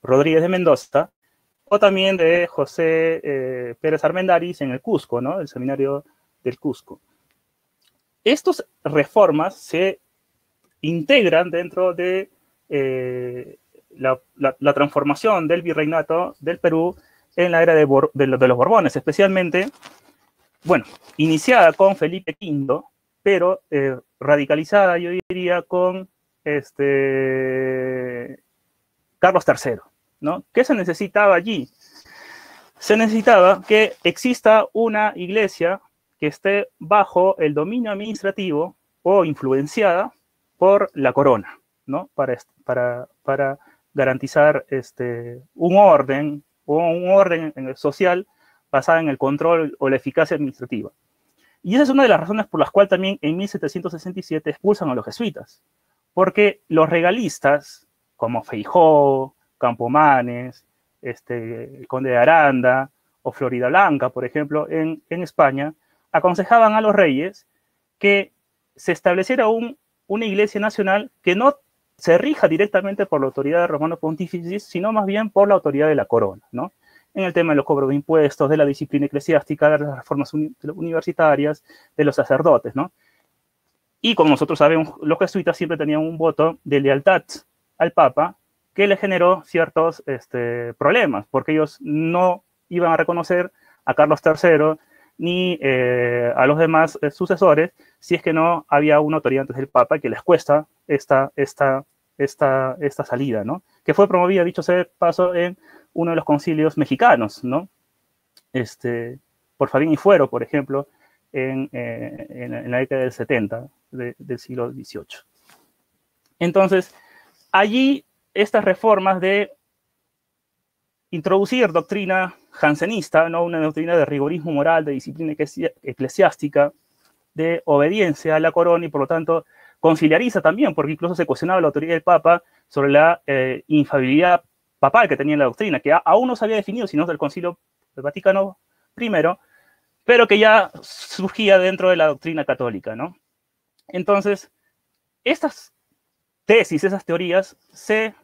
Rodríguez de Mendoza, o también de José Pérez Armendáriz en el Cusco, ¿no? El seminario del Cusco. Estas reformas se integran dentro de la transformación del virreinato del Perú en la era de los Borbones, especialmente, bueno, iniciada con Felipe V, pero radicalizada, yo diría, con Carlos III, ¿no? ¿Qué se necesitaba allí? Se necesitaba que exista una iglesia que esté bajo el dominio administrativo o influenciada por la corona, ¿no? Para garantizar un orden social basado en el control o la eficacia administrativa. Y esa es una de las razones por las cuales también en 1767 expulsan a los jesuitas, porque los regalistas, como Feijó, Campomanes, el conde de Aranda o Floridablanca, por ejemplo, en España, aconsejaban a los reyes que se estableciera una iglesia nacional que no se rija directamente por la autoridad de Romano Pontífice, sino más bien por la autoridad de la corona, ¿no? En el tema de los cobros de impuestos, de la disciplina eclesiástica, de las reformas universitarias, de los sacerdotes, ¿no? Y como nosotros sabemos, los jesuitas siempre tenían un voto de lealtad al Papa que le generó ciertos problemas, porque ellos no iban a reconocer a Carlos III ni a los demás sucesores si es que no había una autoridad antes del Papa que les cuesta esta salida, ¿no? Que fue promovida, dicho sea de paso, en uno de los concilios mexicanos, ¿no? Por Fabián y Fuero, por ejemplo, en la década del 70 del siglo XVIII. Entonces, allí estas reformas de introducir doctrina jansenista, ¿no? Una doctrina de rigorismo moral, de disciplina eclesiástica, de obediencia a la corona y por lo tanto conciliariza también, porque incluso se cuestionaba la autoridad del Papa sobre la infalibilidad papal que tenía la doctrina, que aún no se había definido, sino del Concilio del Vaticano I, pero que ya surgía dentro de la doctrina católica, ¿no? Entonces, estas tesis, esas teorías, se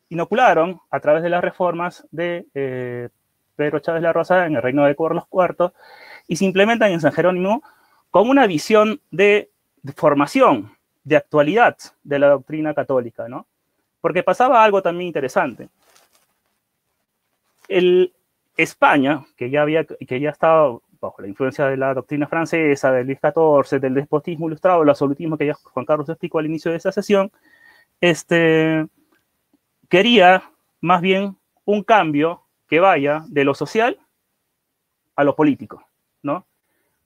inocularon a través de las reformas de Pedro Chávez La Rosa en el reino de Carlos IV y se implementan en San Jerónimo con una visión de formación, de actualidad de la doctrina católica, ¿no? Porque pasaba algo también interesante. España, que ya estaba bajo la influencia de la doctrina francesa, del Luis XIV, del despotismo ilustrado, el absolutismo que ya Juan Carlos explicó al inicio de esta sesión, quería más bien un cambio que vaya de lo social a lo político, ¿no?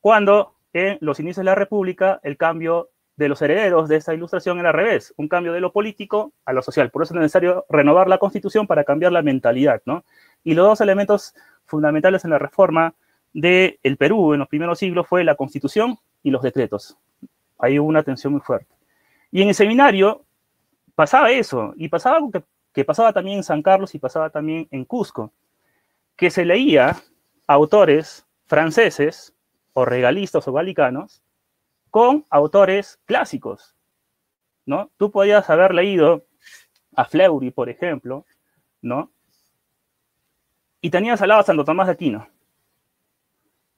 Cuando en los inicios de la República el cambio de los herederos de esta ilustración era al revés, un cambio de lo político a lo social. Por eso es necesario renovar la Constitución para cambiar la mentalidad, ¿no? Y los dos elementos fundamentales en la reforma del Perú en los primeros siglos fue la Constitución y los decretos. Ahí hubo una tensión muy fuerte. Y en el seminario pasaba eso, y pasaba algo que pasaba también en San Carlos y pasaba también en Cusco, que se leía autores franceses o regalistas o gallicanos con autores clásicos, ¿no? Tú podías haber leído a Fleury, por ejemplo, ¿no? Y tenías al lado a Santo Tomás de Aquino.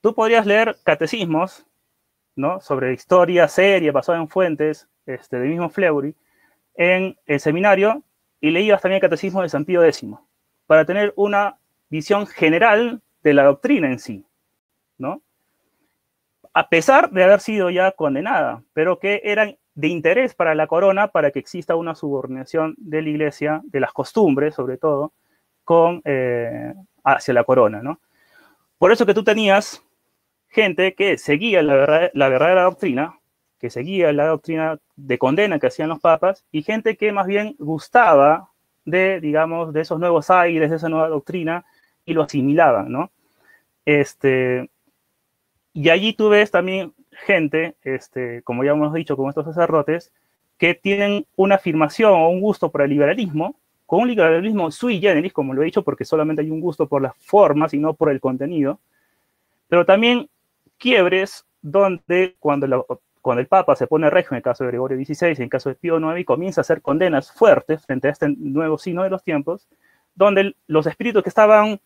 Tú podrías leer catecismos, ¿no? Sobre historia seria, basada en fuentes, del mismo Fleury, en el seminario, y leías también el catecismo de San Pío X, para tener una visión general de la doctrina en sí, ¿no? A pesar de haber sido ya condenada, pero que eran de interés para la corona, para que exista una subordinación de la iglesia, de las costumbres, sobre todo, hacia la corona, ¿no? Por eso que tú tenías gente que seguía la verdadera doctrina, que seguía la doctrina de condena que hacían los papas, y gente que más bien gustaba de, digamos, de esos nuevos aires, de esa nueva doctrina, y lo asimilaban, ¿no? Y allí tú ves también gente, como ya hemos dicho, como estos sacerdotes, que tienen una afirmación o un gusto por el liberalismo, con un liberalismo sui generis, como lo he dicho, porque solamente hay un gusto por las formas y no por el contenido, pero también quiebres donde cuando el Papa se pone regio, en el caso de Gregorio XVI, en el caso de Pío IX, y comienza a hacer condenas fuertes frente a este nuevo signo de los tiempos, donde los espíritus que estaban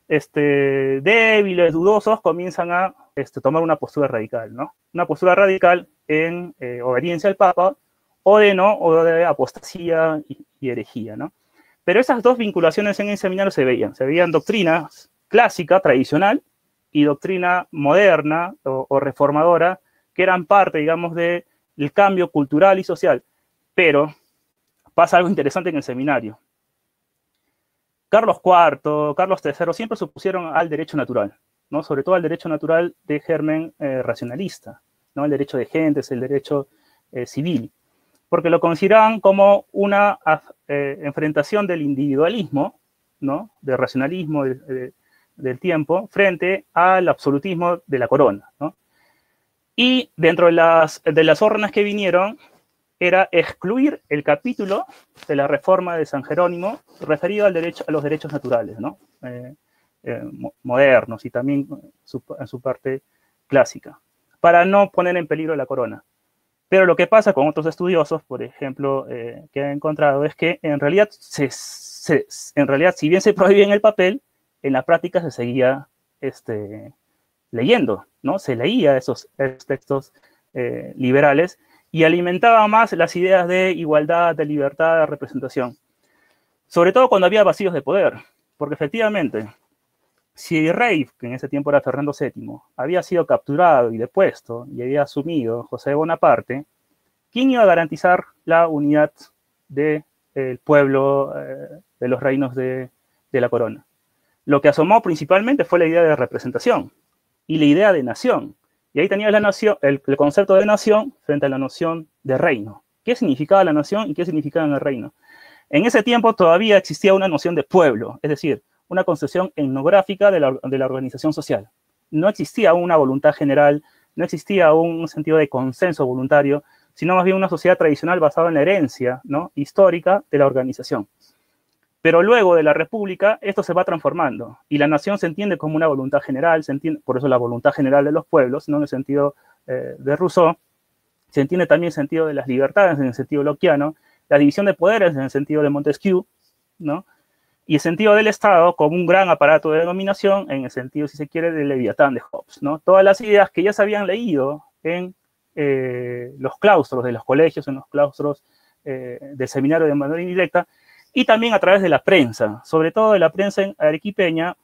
débiles, dudosos, comienzan a tomar una postura radical, ¿no? Una postura radical en obediencia al Papa, o de apostasía y herejía, ¿no? Pero esas dos vinculaciones en el seminario se veían doctrina clásica, tradicional, y doctrina moderna o reformadora, que eran parte, digamos, del cambio cultural y social. Pero pasa algo interesante en el seminario. Carlos IV, Carlos III siempre se opusieron al derecho natural, ¿no? Sobre todo al derecho natural de germen racionalista, ¿no? El derecho de gentes, el derecho civil, porque lo consideraban como una enfrentación del individualismo, ¿no? Del racionalismo del tiempo frente al absolutismo de la corona, ¿no? Y dentro de las órdenes que vinieron era excluir el capítulo de la reforma de San Jerónimo referido a los derechos naturales, ¿no? Modernos y también en su parte clásica, para no poner en peligro la corona. Pero lo que pasa con otros estudiosos, por ejemplo, que han encontrado, es que en realidad, si bien se prohibía en el papel, en la práctica se seguía leyendo, ¿no? Se leía esos textos liberales y alimentaba más las ideas de igualdad, de libertad, de representación. Sobre todo cuando había vacíos de poder, porque efectivamente, si el rey, que en ese tiempo era Fernando VII, había sido capturado y depuesto y había asumido José Bonaparte, ¿quién iba a garantizar la unidad del pueblo, de los reinos de la corona? Lo que asomó principalmente fue la idea de representación y la idea de nación. Y ahí tenías la nación, el concepto de nación frente a la noción de reino. ¿Qué significaba la nación y qué significaba el reino? En ese tiempo todavía existía una noción de pueblo, es decir, una concepción etnográfica de la organización social. No existía una voluntad general, no existía un sentido de consenso voluntario, sino más bien una sociedad tradicional basada en la herencia, ¿no? Histórica de la organización. Pero luego de la República, esto se va transformando y la nación se entiende como una voluntad general, se entiende, por eso la voluntad general de los pueblos, no en el sentido de Rousseau, se entiende también el sentido de las libertades en el sentido lockeano, la división de poderes en el sentido de Montesquieu, ¿no? Y el sentido del Estado como un gran aparato de dominación en el sentido, si se quiere, del Leviatán de Hobbes, ¿no? Todas las ideas que ya se habían leído en los claustros de los colegios, en los claustros del seminario de manera indirecta, y también a través de la prensa, sobre todo de la prensa arequipeña,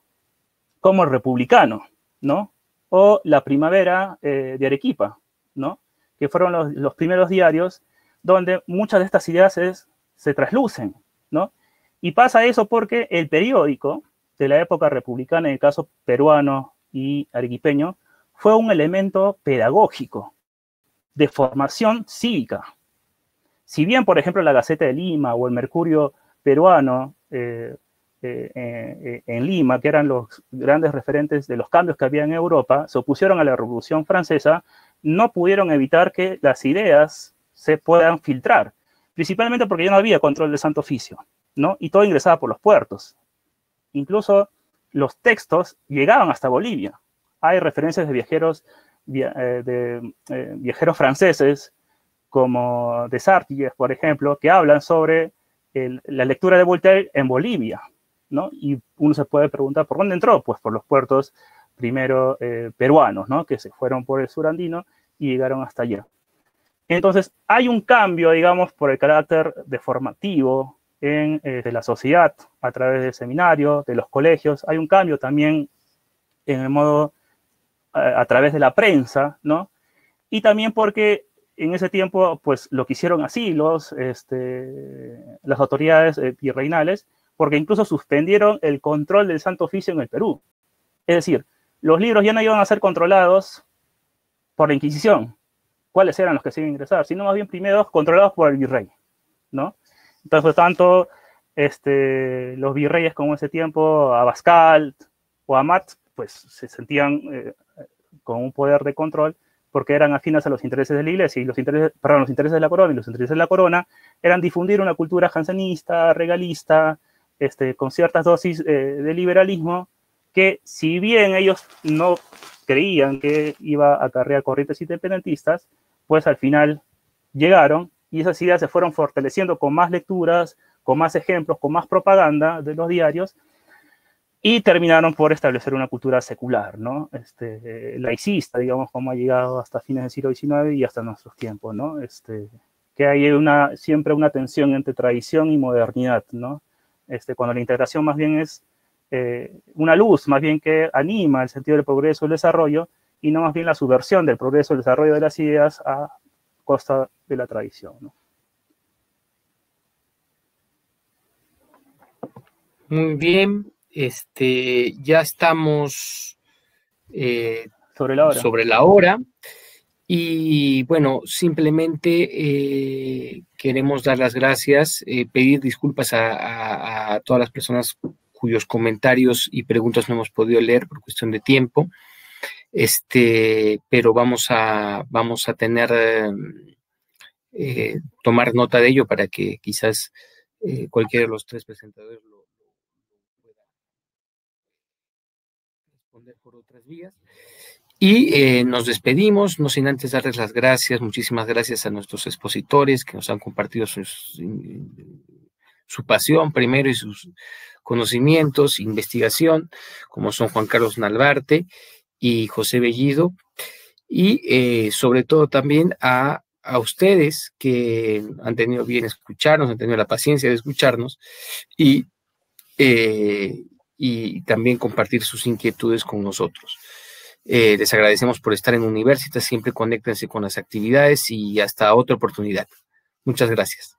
como el Republicano, ¿no? O La Primavera de Arequipa, ¿no? Que fueron los primeros diarios donde muchas de estas ideas se traslucen, ¿no? Y pasa eso porque el periódico de la época republicana, en el caso peruano y arequipeño, fue un elemento pedagógico de formación cívica. Si bien, por ejemplo, la Gaceta de Lima o el Mercurio peruano en Lima, que eran los grandes referentes de los cambios que había en Europa, se opusieron a la Revolución Francesa, no pudieron evitar que las ideas se puedan filtrar, principalmente porque ya no había control del Santo Oficio, ¿no? Y todo ingresaba por los puertos. Incluso los textos llegaban hasta Bolivia. Hay referencias de viajeros franceses, como Desartigues, por ejemplo, que hablan sobre la lectura de Voltaire en Bolivia, ¿no? Y uno se puede preguntar, ¿por dónde entró? Pues por los puertos primero peruanos, ¿no? Que se fueron por el sur andino y llegaron hasta allá. Entonces, hay un cambio, digamos, por el carácter deformativo de la sociedad a través del seminario, de los colegios. Hay un cambio también en el modo, a través de la prensa, ¿no? Y también porque en ese tiempo, pues, lo que hicieron así las autoridades virreinales, porque incluso suspendieron el control del Santo Oficio en el Perú. Es decir, los libros ya no iban a ser controlados por la Inquisición, cuáles eran los que se iban a ingresar, sino más bien primero controlados por el virrey, ¿no? Entonces, por tanto, los virreyes como en ese tiempo, Abascal o Amat, pues se sentían con un poder de control porque eran afines a los intereses de la iglesia y los intereses de la corona, y los intereses de la corona eran difundir una cultura jansenista, regalista, con ciertas dosis de liberalismo, que si bien ellos no creían que iba a acarrear corrientes independentistas, pues al final llegaron y esas ideas se fueron fortaleciendo con más lecturas, con más ejemplos, con más propaganda de los diarios, y terminaron por establecer una cultura secular, ¿no? Laicista, digamos, como ha llegado hasta fines del siglo XIX y hasta nuestros tiempos, ¿no? Que hay siempre una tensión entre tradición y modernidad, ¿no? Cuando la integración más bien es una luz, más bien que anima el sentido del progreso y el desarrollo, y no más bien la subversión del progreso y el desarrollo de las ideas a costa de la tradición, ¿no? Muy bien, ya estamos sobre la hora. Y bueno, simplemente queremos dar las gracias, pedir disculpas a todas las personas cuyos comentarios y preguntas no hemos podido leer por cuestión de tiempo, pero vamos a tomar nota de ello para que quizás cualquiera de los tres presentadores lo pueda responder por otras vías. Y nos despedimos, no sin antes darles las gracias, muchísimas gracias a nuestros expositores que nos han compartido su pasión primero y sus conocimientos, investigación, como son Juan Carlos Nalbarte y José Bellido, y sobre todo también a ustedes que han tenido bien escucharnos, han tenido la paciencia de escucharnos y también compartir sus inquietudes con nosotros. Les agradecemos por estar en Universitas, siempre conéctense con las actividades y hasta otra oportunidad. Muchas gracias.